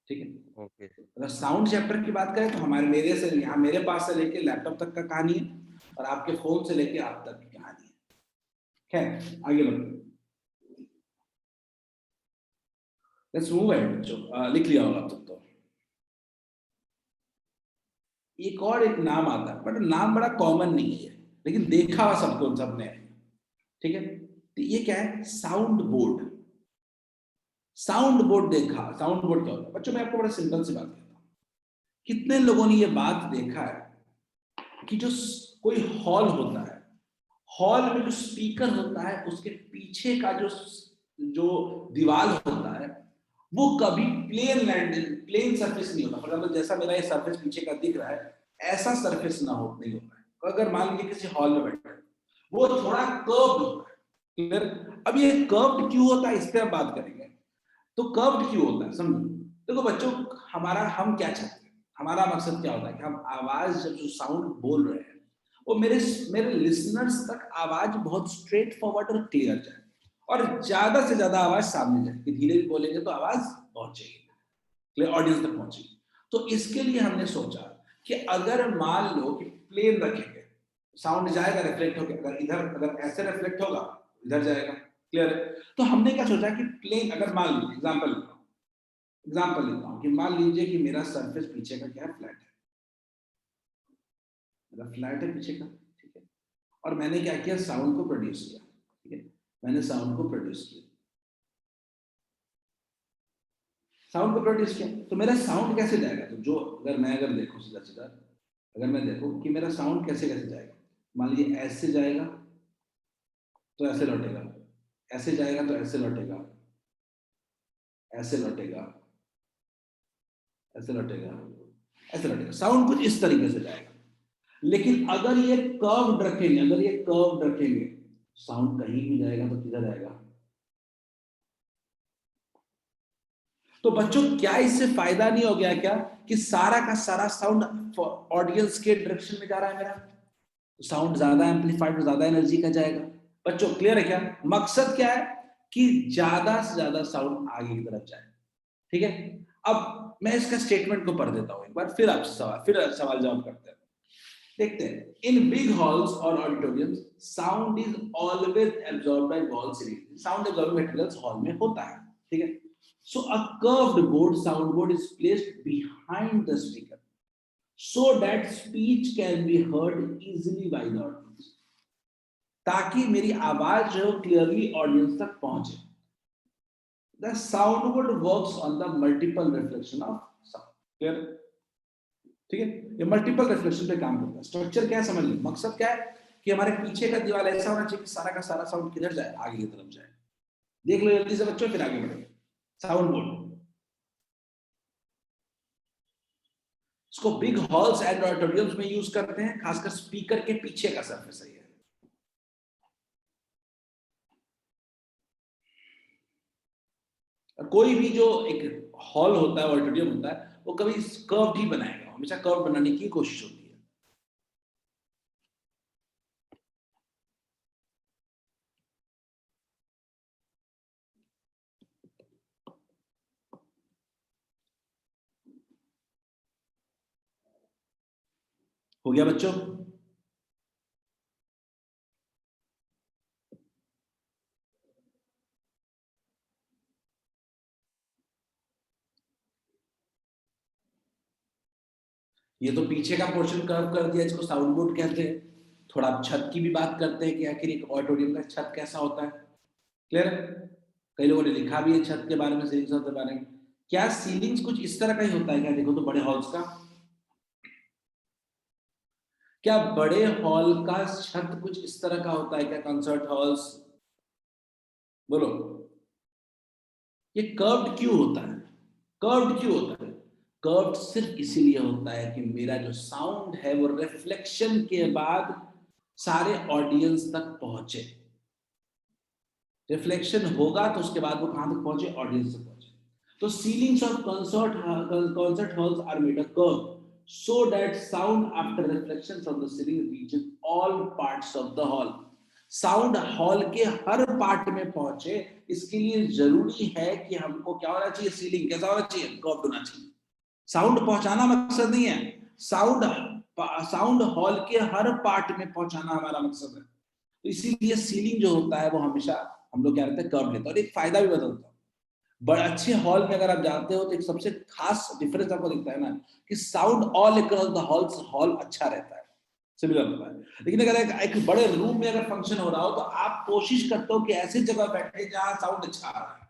ठीक है। ओके। अगर साउंड चैप्टर की बात करें तो हमारे मेरे से यहाँ मेरे पास से लेके लैपटॉप तक का कहानी है और आपके फोन से लेके आप तक की कहानी है। खैर आगे बढ़ते हैं, लेट्स मूव अहेड बच्चों, लिख लिया होगा तब तो। एक और एक नाम आता है बट नाम बड़ा कॉमन नहीं है, लेकिन देखा हुआ सबको सबने है, ठीक है। तो ये क्या है, साउंड बोर्ड। साउंड बोर्ड देखा, साउंड बोर्ड क्या होता है बच्चों, मैं आपको बड़ा सिंपल सी बात कहता हूँ। कितने लोगों ने ये बात देखा है कि जो कोई हॉल होता है, हॉल में जो स्पीकर होता है उसके पीछे का जो जो दीवार होता है वो कभी प्लेन सरफेस नहीं होता। फॉर एग्जाम्पल जैसा मेरा ये सरफेस पीछे का दिख रहा है, ऐसा सरफेस नहीं होता है। अगर मान लीजिए किसी हॉल में बैठे हैं, वो थोड़ा कर्व्ड होता है। क्लियर? अब ये कर्व्ड क्यों होता है इस पर हम बात करेंगे। तो कर्व्ड क्यों होता है समझो। देखो बच्चों, हम क्या चाहते हैं, हमारा मकसद क्या होता है कि हम आवाज जब जो साउंड बोल रहे हैं वो मेरे मेरे लिसनर्स तक आवाज बहुत स्ट्रेट फॉरवर्ड और क्लियर जाए, और ज्यादा से ज्यादा आवाज सामने जाए, कि धीरे भी बोलेंगे तो आवाज पहुंचेगी, क्लियर, ऑडियंस तक पहुंचेगी। तो इसके लिए हमने सोचा कि अगर मान लो कि प्लेन रखेंगे, साउंड जाएगा रिफ्लेक्ट होकर, अगर इधर अगर ऐसे रिफ्लेक्ट होगा इधर जाएगा, क्लियर है? तो हमने क्या सोचा कि प्लेन, अगर मान लीजिए एग्जांपल लेता हूं कि मान लीजिए कि मेरा सरफेस पीछे का क्या है, फ्लैट है, मेरा फ्लैट है पीछे का, ठीक है, और मैंने क्या किया, साउंड को प्रोड्यूस किया, ठीक है, मैंने साउंड को प्रोड्यूस किया, तो मेरा साउंड कैसे जाएगा, तो जो अगर देखो सीधा सीधा, अगर मैं देखो कि मेरा साउंड कैसे जाएगा, मान लीजिए ऐसे जाएगा तो ऐसे लौटेगा, ऐसे जाएगा तो ऐसे लौटेगा, ऐसे लौटेगा, ऐसे लौटेगा, ऐसे लौटेगा, साउंड कुछ इस तरीके से जाएगा। लेकिन अगर ये कर्व्ड रखेंगे, साउंड कहीं भी जाएगा तो किधर जाएगा। तो बच्चों क्या इससे फायदा नहीं हो गया क्या कि सारा का सारा साउंड ऑडियंस के डायरेक्शन में जा रहा है मेरा, साउंड ज्यादा एम्पलीफाइड, ज्यादा एनर्जी का जाएगा। बच्चों क्लियर है क्या, मकसद क्या है कि ज्यादा से ज्यादा साउंड आगे की तरफ जाए, ठीक है। अब मैं इसका स्टेटमेंट को पढ़ देता हूं एक बार, फिर सवाल जवाब करते हैं। देखते हैं, इन बिग हॉल्स और auditoriums sound is always absorbed by wall series, sound absorbing materials hall में होता है, ठीक है। So a curved board, sound board is placed behind the speaker so that speech can be heard easily by the audience, ताकि मेरी आवाज जो clearly audience तक पहुंचे। The soundboard works on the multiple reflection of sound, clear, ठीक है, ये multiple reflection पे काम करता है। स्ट्रक्चर क्या है समझ लो, मकसद क्या है कि हमारे पीछे का दीवार ऐसा होना चाहिए कि सारा का सारा साउंड किधर जाए, आगे की तरफ जाए। देख लो जल्दी से बच्चों, फिर आगे बढ़ेंगे। साउंड बोर्ड, इसको बिग हॉल्स एंड ऑडिटोरियम्स में यूज करते हैं, खासकर स्पीकर के पीछे का सरफेस है। कोई भी जो एक हॉल होता है, ऑडिटोरियम होता है, वो कभी कर्व ही बनाएगा, हमेशा कर्व बनाने की कोशिश होती है। हो गया बच्चों, ये तो पीछे का पोर्शन कर्व कर दिया, इसको साउंड बोर्ड कहते हैं। थोड़ा छत की भी बात करते हैं कि आखिर एक ऑडिटोरियम का छत कैसा होता है, क्लियर। कई लोगों ने लिखा भी है छत के बारे में, सीलिंग्स के बारे में। क्या सीलिंग्स कुछ इस तरह का ही होता है क्या, देखो तो बड़े हॉल्स का, क्या बड़े हॉल का छत कुछ इस तरह का होता है क्या, कंसर्ट हॉल्स, बोलो। ये कर्व्ड क्यों होता है, कर्व्ड सिर्फ इसीलिए होता है कि मेरा जो साउंड है वो रिफ्लेक्शन के बाद सारे ऑडियंस तक पहुंचे। रिफ्लेक्शन होगा तो उसके बाद वो कहां तक पहुंचे, ऑडियंस तक पहुंचे। तो ceilings of concert halls are made of curve so that sound after reflection from the ceiling reaches all parts of the hall. Sound hall के हर पार्ट में पहुंचे, इसके लिए जरूरी है कि हमको क्या होना चाहिए, सीलिंग कैसा होना चाहिए, कर्व्ड होना चाहिए। साउंड पहुंचाना मकसद नहीं है, साउंड हॉल के हर पार्ट में पहुंचाना हमारा मकसद है। तो इसीलिए सीलिंग जो होता है वो हमेशा हम लोग क्या रहते हैं, कर्व लेते हैं। और एक फायदा भी बताता हूँ, बड़े अच्छे हॉल में अगर आप जाते हो तो एक सबसे खास डिफरेंस आपको दिखता है ना कि sound all across the hall अच्छा रहता है, सिमिलर होता है। लेकिन अगर एक बड़े रूम में अगर फंक्शन हो रहा हो तो आप कोशिश करते हो कि ऐसी जगह बैठे जहां साउंड अच्छा आ रहा है,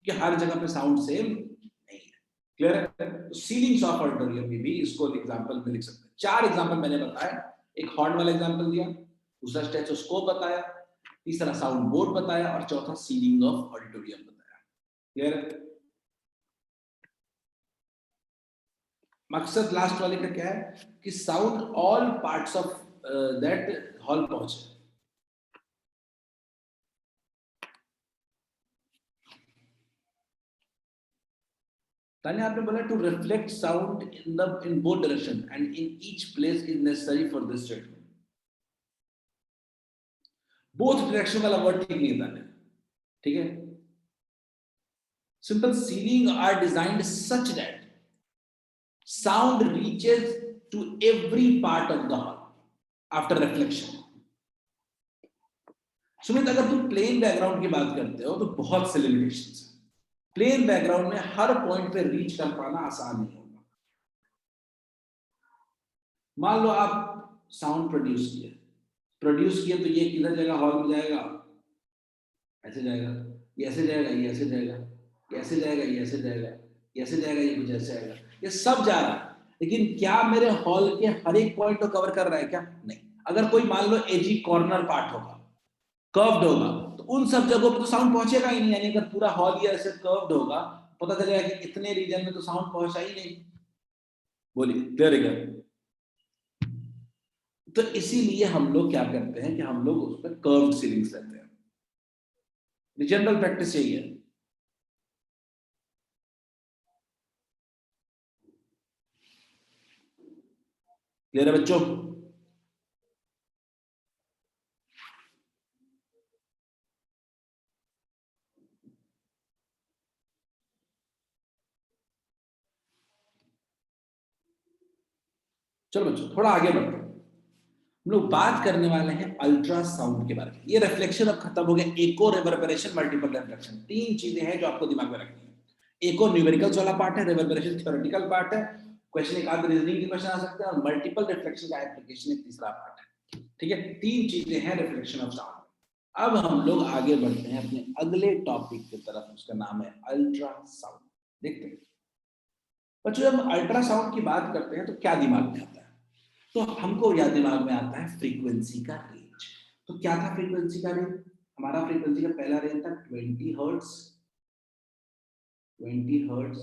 कि हर जगह पे साउंड सेम नहीं है, क्लियर है। तो सीलिंग्स ऑफ ऑडिटोरियम में भी इसको एग्जांपल में लिख सकते हैं। 4 एग्जांपल मैंने बताया, एक हॉर्न वाला एग्जांपल दिया, दूसरा स्टेथोस्कोप बताया, तीसरा साउंड बोर्ड बताया, और चौथा सीलिंग ऑफ ऑडिटोरियम बताया, क्लियर। मकसद लास्ट वाले का क्या है कि sound all parts of that hall पहुंचे। तान्या आपने बोला to reflect sound in both direction and in each place is necessary for this statement. Both direction वाला वर्ड ठीक नहीं था, ठीक है। Simple, ceiling are designed such that sound reaches to every part of the hall after reflection. Sumit, अगर तुम plane background की बात करते हो तो बहुत से लिमिटेशंस है। प्लेन बैकग्राउंड में हर पॉइंट पे रीच कर पाना आसान नहीं होगा। मान लो आप साउंड प्रोड्यूस किए तो ये किधर जाएगा? हॉल में जाएगा, ऐसे जाएगा, ये ऐसे जाएगा, ये ऐसे जाएगा, ये ऐसे जाएगा, ये ऐसे जाएगा, ये ऐसे जाएगा, ये कुछ ऐसे आएगा, ये सब जा रहा है। लेकिन क्या मेरे हॉल के हर एक पॉइंट को कवर कर रहा है क्या? नहीं। अगर कोई मान लो एजी कॉर्नर पार्ट होगा, कर्व्ड होगा, तो उन सब जगहों पे तो साउंड पहुंचेगा ही नहीं। यानी अगर पूरा हॉल ये ऐसे कर्व्ड होगा, पता चलेगा कि इतने रीजन में तो साउंड पहुंचा ही नहीं। बोलिए, क्लियर है क्या? तो इसीलिए हम लोग क्या करते हैं कि हम लोग उस पर कर्व्ड सीलिंग्स लेते हैं। जनरल प्रैक्टिस यही है। क्लियर है बच्चों? चलो बच्चों, थोड़ा आगे बढ़ते हैं। हम लोग बात करने वाले हैं अल्ट्रासाउंड के बारे में। ये रिफ्लेक्शन अब खत्म हो गया। एको, रिवर्बरेशन, मल्टीपल रिफ्लेक्शन, तीन चीजें हैं जो आपको दिमाग में रखनी है। एको न्यूमेरिकल्स वाला पार्ट है, रिवर्बरेशन थ्योरेटिकल पार्ट है, क्वेश्चन एक आध रीजनिंग के क्वेश्चन आ सकते हैं, और मल्टीपल रिफ्लेक्शन का एप्लीकेशन एक तीसरा पार्ट है। ठीक है, तीन चीजें हैं रिफ्लेक्शन ऑफ साउंड। अब हम लोग आगे बढ़ते हैं अपने अगले टॉपिक की तरफ, उसका नाम है अल्ट्रासाउंड। देखते हैं बच्चों, जब अल्ट्रासाउंड की बात करते हैं तो क्या दिमाग में आता है? तो हमको याद दिमाग में आता है फ्रीक्वेंसी का रेंज। तो क्या था फ्रीक्वेंसी का रेंज? हमारा फ्रीक्वेंसी का पहला रेंज था 20 हर्ट्ज। 20 हर्ट्ज,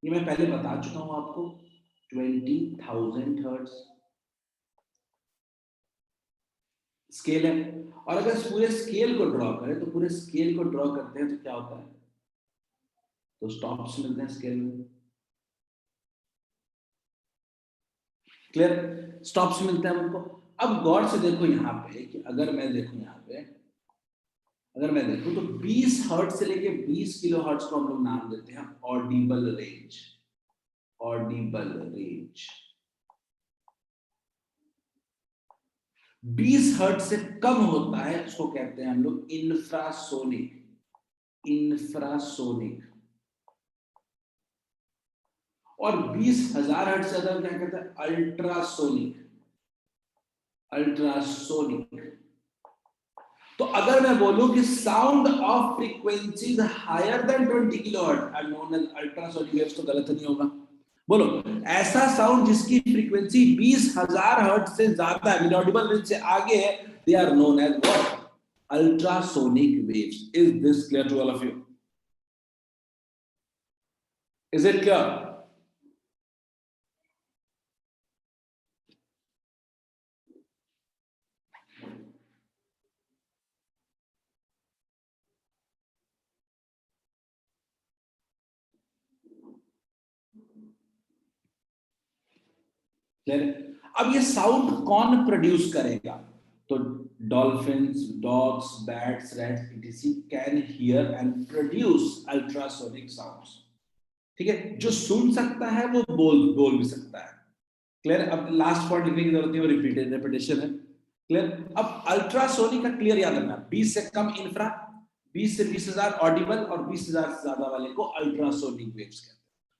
ये मैं पहले बता चुका हूं आपको। 20,000 हर्ट्ज स्केल है। और अगर इस पूरे स्केल को ड्रॉ करें, तो पूरे स्केल को ड्रॉ करते हैं तो क्या होता है? तो स्टॉप्स मिलते हैं स्केल में। क्लियर? स्टॉप्स मिलते हैं हमको। अब गौर से देखो यहाँ पे कि अगर मैं देखूं यहाँ पे, अगर मैं देखूं तो 20 हर्ट्ज से लेके 20 किलो हर्ट्ज को हम लोग नाम देते हैं Audible range. Audible range 20 hertz से कम होता है, उसको कहते हैं हम लोग इंफ्रासोनिक। इंफ्रासोनिक। और 20,000 हर्ट्ज से ज्यादा क्या कहते हैं? अल्ट्रासोनिक। अल्ट्रासोनिक। तो अगर मैं बोलूं कि sound of frequencies higher than 20 kilohertz are known as ultrasonic waves, तो गलत नहीं होगा? बोलो, ऐसा साउंड जिसकी फ्रीक्वेंसी 20,000 हर्ट्ज से ज्यादा है, ऑडिबल रेंज से आगे है, they are known as what? Ultrasonic waves. Is this clear to all of you? Is it clear? अब ये साउंड कौन प्रोड्यूस करेगा? तो dolphins, dogs, bats, rats etc can hear and produce ultrasonic sounds. ठीक है, जो सुन सकता है वो बोल भी सकता है। क्लियर? अब लास्ट पॉइंट लिखने की जरूरत नहीं, वो रिपीटेशन है। क्लियर? अब अल्ट्रासोनिक का क्लियर याद रखना, 20 से कम इंफ्रा, 20 से 20,000 ऑडिबल, और 20,000 से ज्यादा वाले को अल्ट्रासोनिक वेव्स कहते हैं।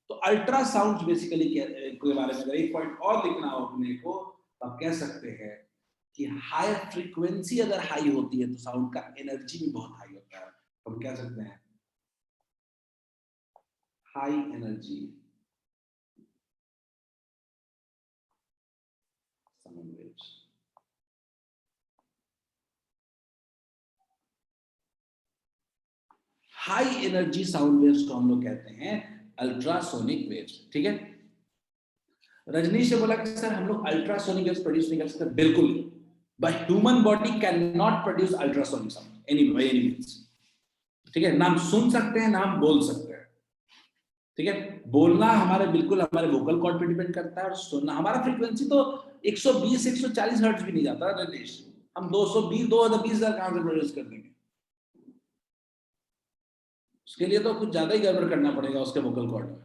तो अल्ट्रासाउंड बेसिकली के बारे में अगर एक पॉइंट और लिखना हो अपने को, तो आप कह सकते हैं कि हाई फ्रीक्वेंसी अगर हाई होती है तो साउंड का एनर्जी भी बहुत हाई होता है। हम कह सकते हैं high energy sound waves. High energy sound waves को हम लोग कहते हैं अल्ट्रासोनिक वेव्स। ठीक है, रजनीश ने बोला कि सर हम लोग अल्ट्रासोनिक वेव्स प्रोड्यूस नहीं कर सकते। बिल्कुल नहीं, but human body cannot produce ultrasonic sound by any means। ठीक है, ना हम सुन सकते हैं ना हम बोल सकते हैं। ठीक है, बोलना हमारे बिल्कुल हमारे वोकल कॉर्ड पे डिपेंड करता है, और सुनना हमारा फ्रीक्वेंसी तो 120 140 हर्ट्ज भी नहीं जाता रजनीश। हम 220,000 कहां से प्रोड्यूस कर देंगे? उसके लिए तो कुछ ज्यादा ही गड़बड़ करना पड़ेगा उसके वोकल कॉर्ड में।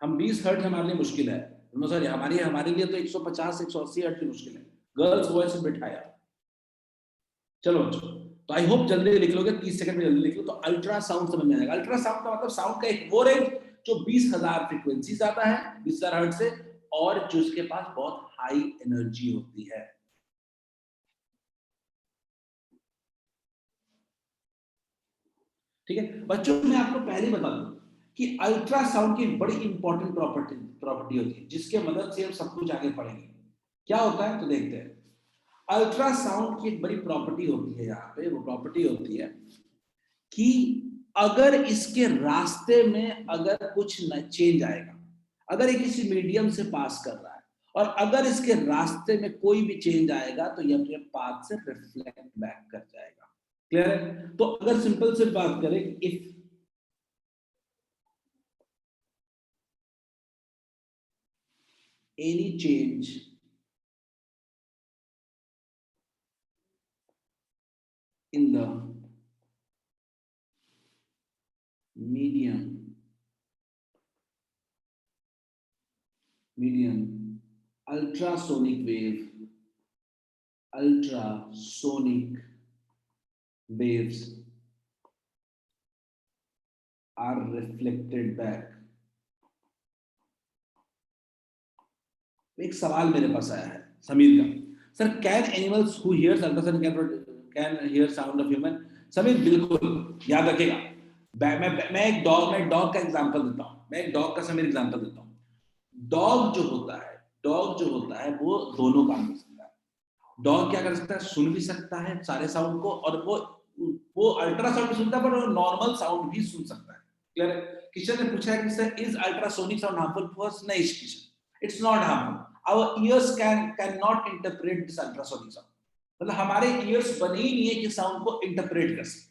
हम 20 हर्ट्ज हमारे लिए मुश्किल है, सॉरी हमारे लिए तो 150 180 हर्ट्ज मुश्किल है। गर्ल्स वॉइस बिठाया। चलो बच्चों, तो आई होप जल्दी लिख लोगे, 30 सेकंड में जल्दी लिख लो। तो अल्ट्रासाउंड समझ में आएगा। अल्ट्रासाउंड का मतलब साउंड का एक वो रेंज जो 20,000 फ्रीक्वेंसी आता है, 20,000 हर्ट्ज से, और जो उसके पास बहुत हाई एनर्जी होती है। ठीक है बच्चों, मैं आपको पहले ही बता दूं कि अल्ट्रासाउंड की बड़ी इंपॉर्टेंट प्रॉपर्टी होती है, जिसके मदद से हम सब कुछ आगे पढ़ेंगे। क्या होता है तो देखते हैं। अल्ट्रासाउंड की एक बड़ी प्रॉपर्टी होती है, यहाँ पे वो प्रॉपर्टी होती है कि अगर इसके रास्ते में अगर कुछ चेंज आएगा, अगर ये किसी मीडियम से पास कर रहा है और अगर इसके रास्ते में कोई भी चेंज आएगा तो ये अपने पाथ से रिफ्लेक्ट बैक कर जाएगा। क्लियर है? तो अगर सिंपल से बात करें, if any change in the medium ultrasonic waves are reflected back। एक सवाल मेरे पास आया है समीर का, sir can animals who hears ultrasound can hear sound of human? Sameer बिल्कुल, याद रखेगा। मैं एक डॉग का एग्जांपल देता हूँ, मैं एक डॉग का समीर एग्जांपल देता हूँ। डॉग जो होता है वो दोनों काम कर सकता है। डॉग क्या कर सकता है, सुन भी सकता है सारे साउंड को, और वो अल्ट्रासाउंड भी सुनता है, पर वो नॉर्मल साउंड भी सुन सकता है। क्लियर है? किशन ने पूछा है कि sir is ultrasonic sound harmful for us? नहीं Kishan, it's not harmful. Our ears can not interpret this ultrasonic sound. मतलब हमारे ईयर्स बने ही नहीं है कि साउंड को इंटरप्रेट कर सके।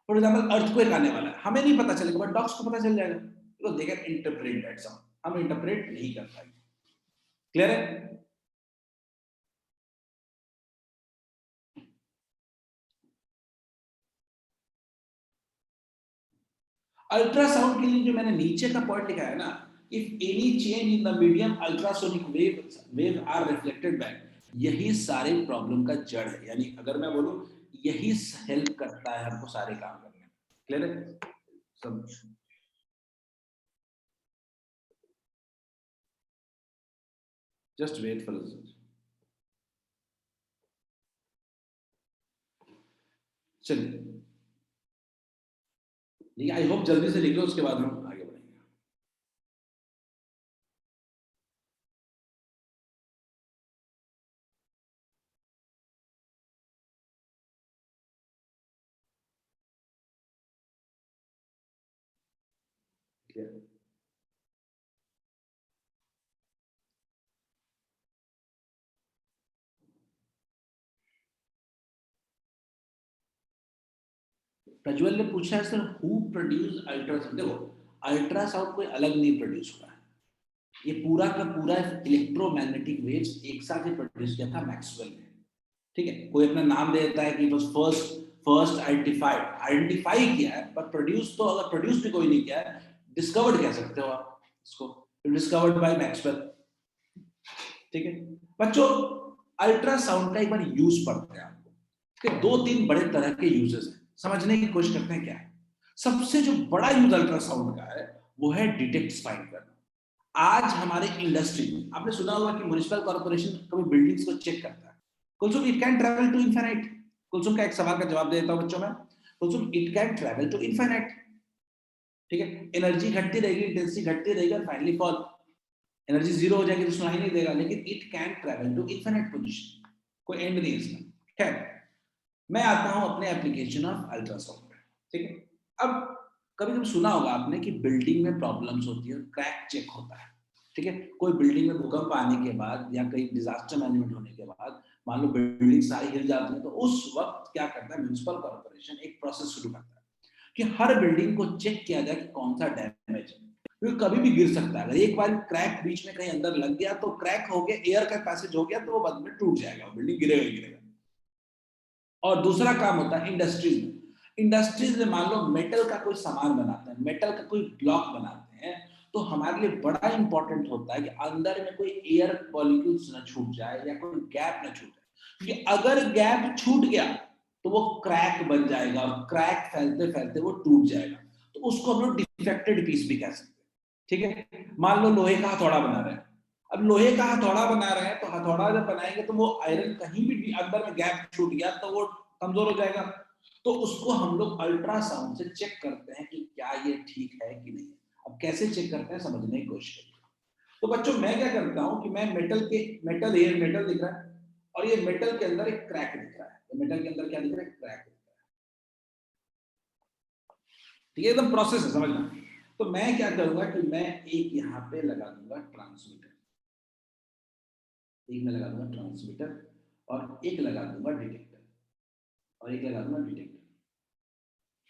फॉर एग्जांपल अर्थक्वेक आने वाला है, हमें नहीं पता चलेगा, बट डॉग्स को पता चल जाएगा, तो they can interpret that sound. हम इंटरप्रेट नहीं कर पाएंगे। क्लियर है? अल्ट्रासाउंड के लिए जो मैंने नीचे का पॉइंट लिखा है ना, if any change in the medium ultrasonic wave are reflected back, यही सारे प्रॉब्लम का जड़ है। यानी अगर मैं बोलूं, यही हेल्प करता है हमको सारे काम करने में। क्लियर है सब? Just wait for result. चलिए, आई होप जल्दी से लिख लो, उसके बाद हम आगे बढ़ेंगे। प्रज्वल ने पूछा है सर हु प्रोड्यूस अल्ट्रासाउंड? देखो, अल्ट्रासाउंड कोई अलग नहीं प्रोड्यूस हुआ है, ये पूरा का पूरा इलेक्ट्रोमैग्नेटिक वेव्स एक साथ ही प्रोड्यूस किया था मैक्सवेल ने। ठीक है, कोई अपना नाम दे देता है कि बस फर्स्ट आइडेंटिफाई किया है, पर प्रोड्यूस तो, अगर प्रोड्यूस भी कोई नहीं किया है, डिस्कवर्ड कह सकते हो आप इसको, डिस्कवर्ड बाय मैक्सवेल। ठीक है बच्चों, अल्ट्रासाउंड का एक बार यूज पढ़ते हैं आपको। इसके 2-3 बड़े तरह के यूजेस हैं, समझने की कोशिश करते हैं क्या है। सबसे जो बड़ा यूज अल्ट्रासाउंड का है वो है डिटेक्ट्स फाइंड करना। आज हमारे इंडस्ट्री में आपने सुना होगा कि म्युनिसिपल कॉर्पोरेशन कभी बिल्डिंग्स को चेक करता है। Kulsum, it can travel to infinite. कुलसुम का एक सवाल का जवाब दे देता हूं बच्चों में। Kulsum, it can travel to infinite. ठीक है, एनर्जी घटती रहेगी, इंटेंसिटी घटती रहेगी, और फाइनली फॉल, एनर्जी जीरो हो जाएगी तो सुनाई नहीं देगा, लेकिन it can travel to infinite position, कोई एंड नहीं इसका। खैर, मैं आता हूं अपने एप्लीकेशन ऑफ अल्ट्रासाउंड पे। ठीक है, अब कभी कभी सुना होगा आपने कि बिल्डिंग में प्रॉब्लम्स होती है, क्रैक चेक होता है। ठीक है, कोई बिल्डिंग में भूकंप आने के बाद या कहीं डिजास्टर मैनेजमेंट होने के बाद मान लो बिल्डिंग सारी हिल जाती है, तो उस वक्त क्या करता है म्युनिसिपल कॉर्पोरेशन, एक प्रोसेस शुरू करता है कि हर बिल्डिंग को चेक किया जाए कि कौन सा डैमेज है, क्योंकि कभी भी गिर सकता है। अगर एक बार क्रैक बीच में कहीं अंदर लग गया तो क्रैक हो गया, एयर का पैसेज हो गया, तो वो बाद में टूट जाएगा, बिल्डिंग गिरेगा ही गिरेगा। और दूसरा काम होता है इंडस्ट्रीज में मान लो मेटल का कोई सामान बनाते हैं, मेटल का कोई ब्लॉक बनाते हैं, तो हमारे लिए बड़ा इंपॉर्टेंट होता है कि अंदर में कोई एयर मॉलिक्यूल्स ना छूट जाए या कोई गैप ना छूट जाए, क्योंकि अगर गैप छूट गया तो वो क्रैक बन जाएगा और क्रैक फैलते फैलते वो टूट जाएगा। तो उसको हम लोग डिफेक्टेड पीस भी कह सकते हैं। ठीक है, मान लो लोहे का हथौड़ा बना रहे हैं। अब लोहे का हथौड़ा बना रहे हैं तो हथौड़ा जब बनाएंगे तो वो आयरन कहीं भी अंदर में गैप छूट गया तो वो कमजोर हो जाएगा। तो उसको हम लोग अल्ट्रासाउंड से चेक करते हैं कि क्या ये ठीक है कि नहीं। अब कैसे चेक करते हैं समझने की कोशिश करते हैं। तो बच्चों मैं क्या करता हूं कि मैं मेटल दिख रहा है और ये मेटल के अंदर एक क्रैक दिख रहा है। तो मेटल के अंदर क्या दिख रहा है? क्रैक दिख रहा है। ठीक है, एकदम प्रोसेस है, समझना। तो मैं क्या करूंगा कि मैं एक यहां पे लगा दूंगा ट्रांसमीटर, एक मैं लगा दूंगा ट्रांसमीटर और एक लगा दूंगा डिटेक्टर और एक लगा दूंगा डिटेक्टर।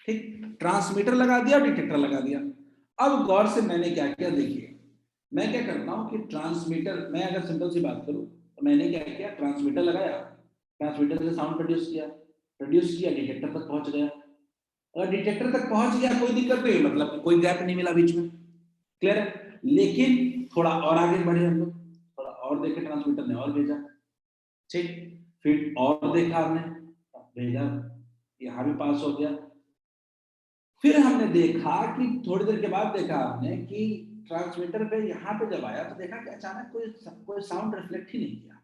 ठीक, ट्रांसमीटर लगा दिया, डिटेक्टर लगा दिया। अब गौर से मैंने क्या किया, देखिए मैं क्या करता हूं कि ट्रांसमीटर, मैं अगर सिंपल सी बात करूं तो मैंने क्या किया, ट्रांसमीटर लगाया, ट्रांसमीटर से साउंड प्रोड्यूस किया डिटेक्टर तक पहुंच गया। अगर डिटेक्टर तक पहुंच गया कोई दिक्कत नहीं, मतलब कोई गैप नहीं मिला बीच में, क्लियर है। लेकिन थोड़ा और आगे बढ़े हम लोग, थोड़ा और देखे, ट्रांसमीटर ने और भेजा, ठीक, फिर और देखा हमने, भेजा, यहाँ भी पास हो गया। फिर हमने देखा कि थोड़ी देर के बाद देखा हमने कि ट्रांसमीटर पे यहाँ पे जब आया तो देखा कि अचानक कोई साउंड रिफ्लेक्ट ही नहीं किया।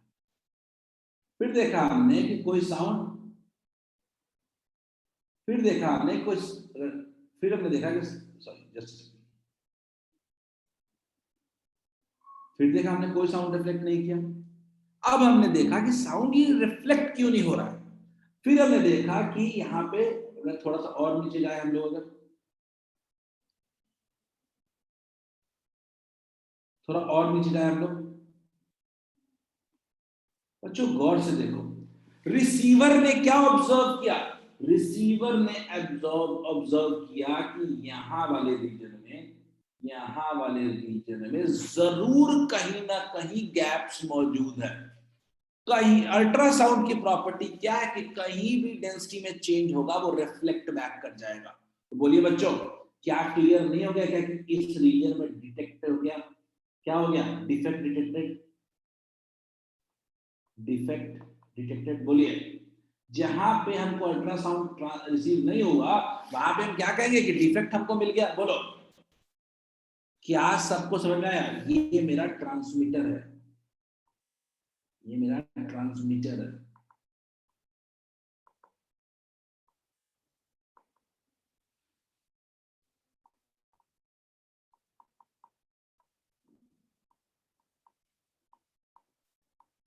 फिर देखा हमने कि कोई साउंड, फिर देखा हमने कोई, फिर हमने देखा कि सॉरी जस्ट, फिर देखा हमने कोई साउंड रिफ्लेक्ट नहीं किया। अब हमने देखा कि साउंड ये रिफ्लेक्ट क्यों नहीं हो रहा है। फिर हमने देखा कि यहाँ पे अगर थोड़ा सा और नीचे जाए हम लोग, अगर थोड़ा और नीचे जाए हम लोग, बच्चों गौर से देखो, रिसीवर ने क्या ऑब्जर्व किया, रिसीवर ने ऑब्जर्व किया कि यहाँ वाले रीजन में, यहाँ वाले रीजन में जरूर कहीं ना कहीं गैप्स मौजूद है। कहीं अल्ट्रासाउंड की प्रॉपर्टी क्या है कि कहीं भी डेंसिटी में चेंज होगा वो रिफ्लेक्ट बैक कर जाएगा। तो बोलिए बच्चों, क्या क्लियर नहीं हो गया क्या कि इस रीजन में डिटेक्ट हो गया, क्या हो गया, डिफेक्ट डिटेक्टेड, डिफेक्ट डिटेक्टेड। बोलिए, जहां पे हमको अल्ट्रासाउंड रिसीव नहीं हुआ वहां पे हम क्या कहेंगे कि डिफेक्ट हमको मिल गया। बोलो, क्या सबको समझ में आया? ये मेरा ट्रांसमीटर है, ये मेरा ट्रांसमीटर है।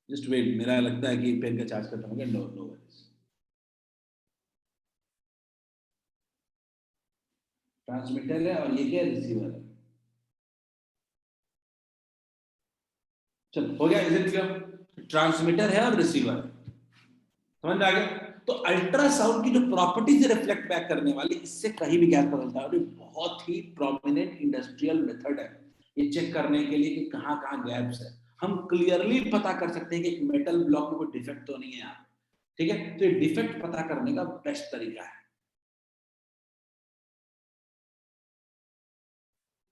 जस्ट वेट, मेरा लगता है कि पेन का चार्ज खत्म हो गया। नो नो वरीज, ट्रांसमीटर है और ये क्या है, रिसीवर है। चलो हो गया, इज इट क्लियर? ट्रांसमीटर है और रिसीवर है, समझ में आ गया? तो अल्ट्रासाउंड की जो प्रॉपर्टीज रिफ्लेक्ट बैक करने वाली, इससे कहीं भी गैस बदलता है और ये बहुत ही प्रोमिनेंट इंडस्ट्रियल मेथड है ये चेक करने के लिए कि कहाँ कहाँ गैप्स है। हम क्लियरली पता कर सकते हैं कि एक मेटल ब्लॉक में कोई डिफेक्ट तो नहीं है यहाँ, ठीक है। तो ये डिफेक्ट पता करने का बेस्ट तरीका है,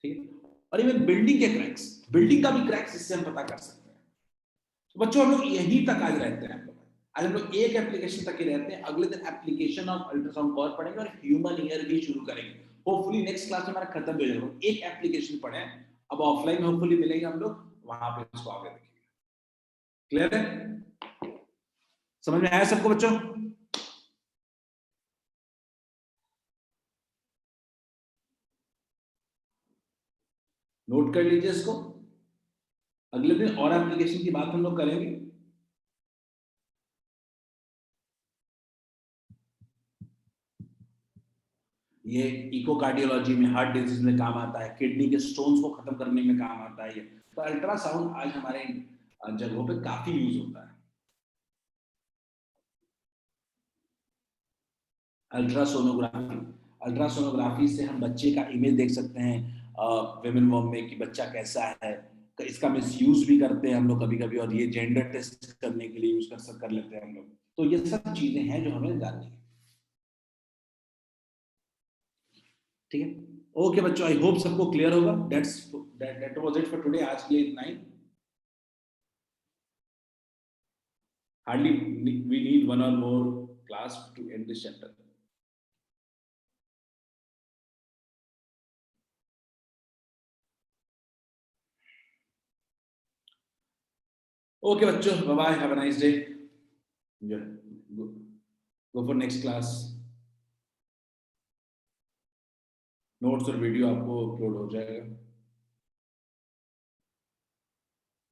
ठीक है। और इवन बिल्डिंग के क्रैक्स, बिल्डिंग का भी क्रैक्स इससे हम पता कर सकते हैं। तो बच्चों हम लोग यहीं तक आज रहते हैं, आज हम लोग एक एप्लीकेशन तक ही रहते हैं। अगले दिन एप्लीकेशन ऑफ अल्ट्रासाउंड और पढ़ेंगे और ह्यूमन ईयर भी शुरू करेंगे। होपफुली नेक्स्ट क्लास में हमारा खत्म हो जाएगा, एक एप्लीकेशन पढ़े, अब ऑफलाइन होपफुली मिलेंगे हम लोग, वहां पे इसको आगे देखेंगे। क्लियर है? समझ में आया सबको बच्चों? नोट कर लीजिए इसको, अगले दिन और एप्लीकेशन की बात हम लोग करेंगे। ये इकोकार्डियोलॉजी में, हार्ट डिजीज में काम आता है, किडनी के स्टोन्स को खत्म करने में काम आता है ये। तो अल्ट्रासाउंड आज हमारे जगहों पे काफी यूज होता है। अल्ट्रासोनोग्राफी, अल्ट्रासोनोग्राफी से हम बच्चे का इमेज देख सकते हैं विमेन वॉर्म में कि बच्चा कैसा है। तो इसका मिसयूज भी करते हैं हम लोग कभी कभी, और ये जेंडर टेस्ट करने के लिए यूज कर लेते हैं हम लोग। तो ये सब चीजें हैं जो हमें जाननी है, ठीक है। ओके बच्चों, आई होप सबको क्लियर होगा। That was it for today, आज के लिए इतना ही। हार्डली वी नीड वन और मोर class to end this chapter. Okay बच्चों, bye bye, have a nice day. Yeah. Go for next class. Notes और वीडियो आपको अपलोड हो जाएगा.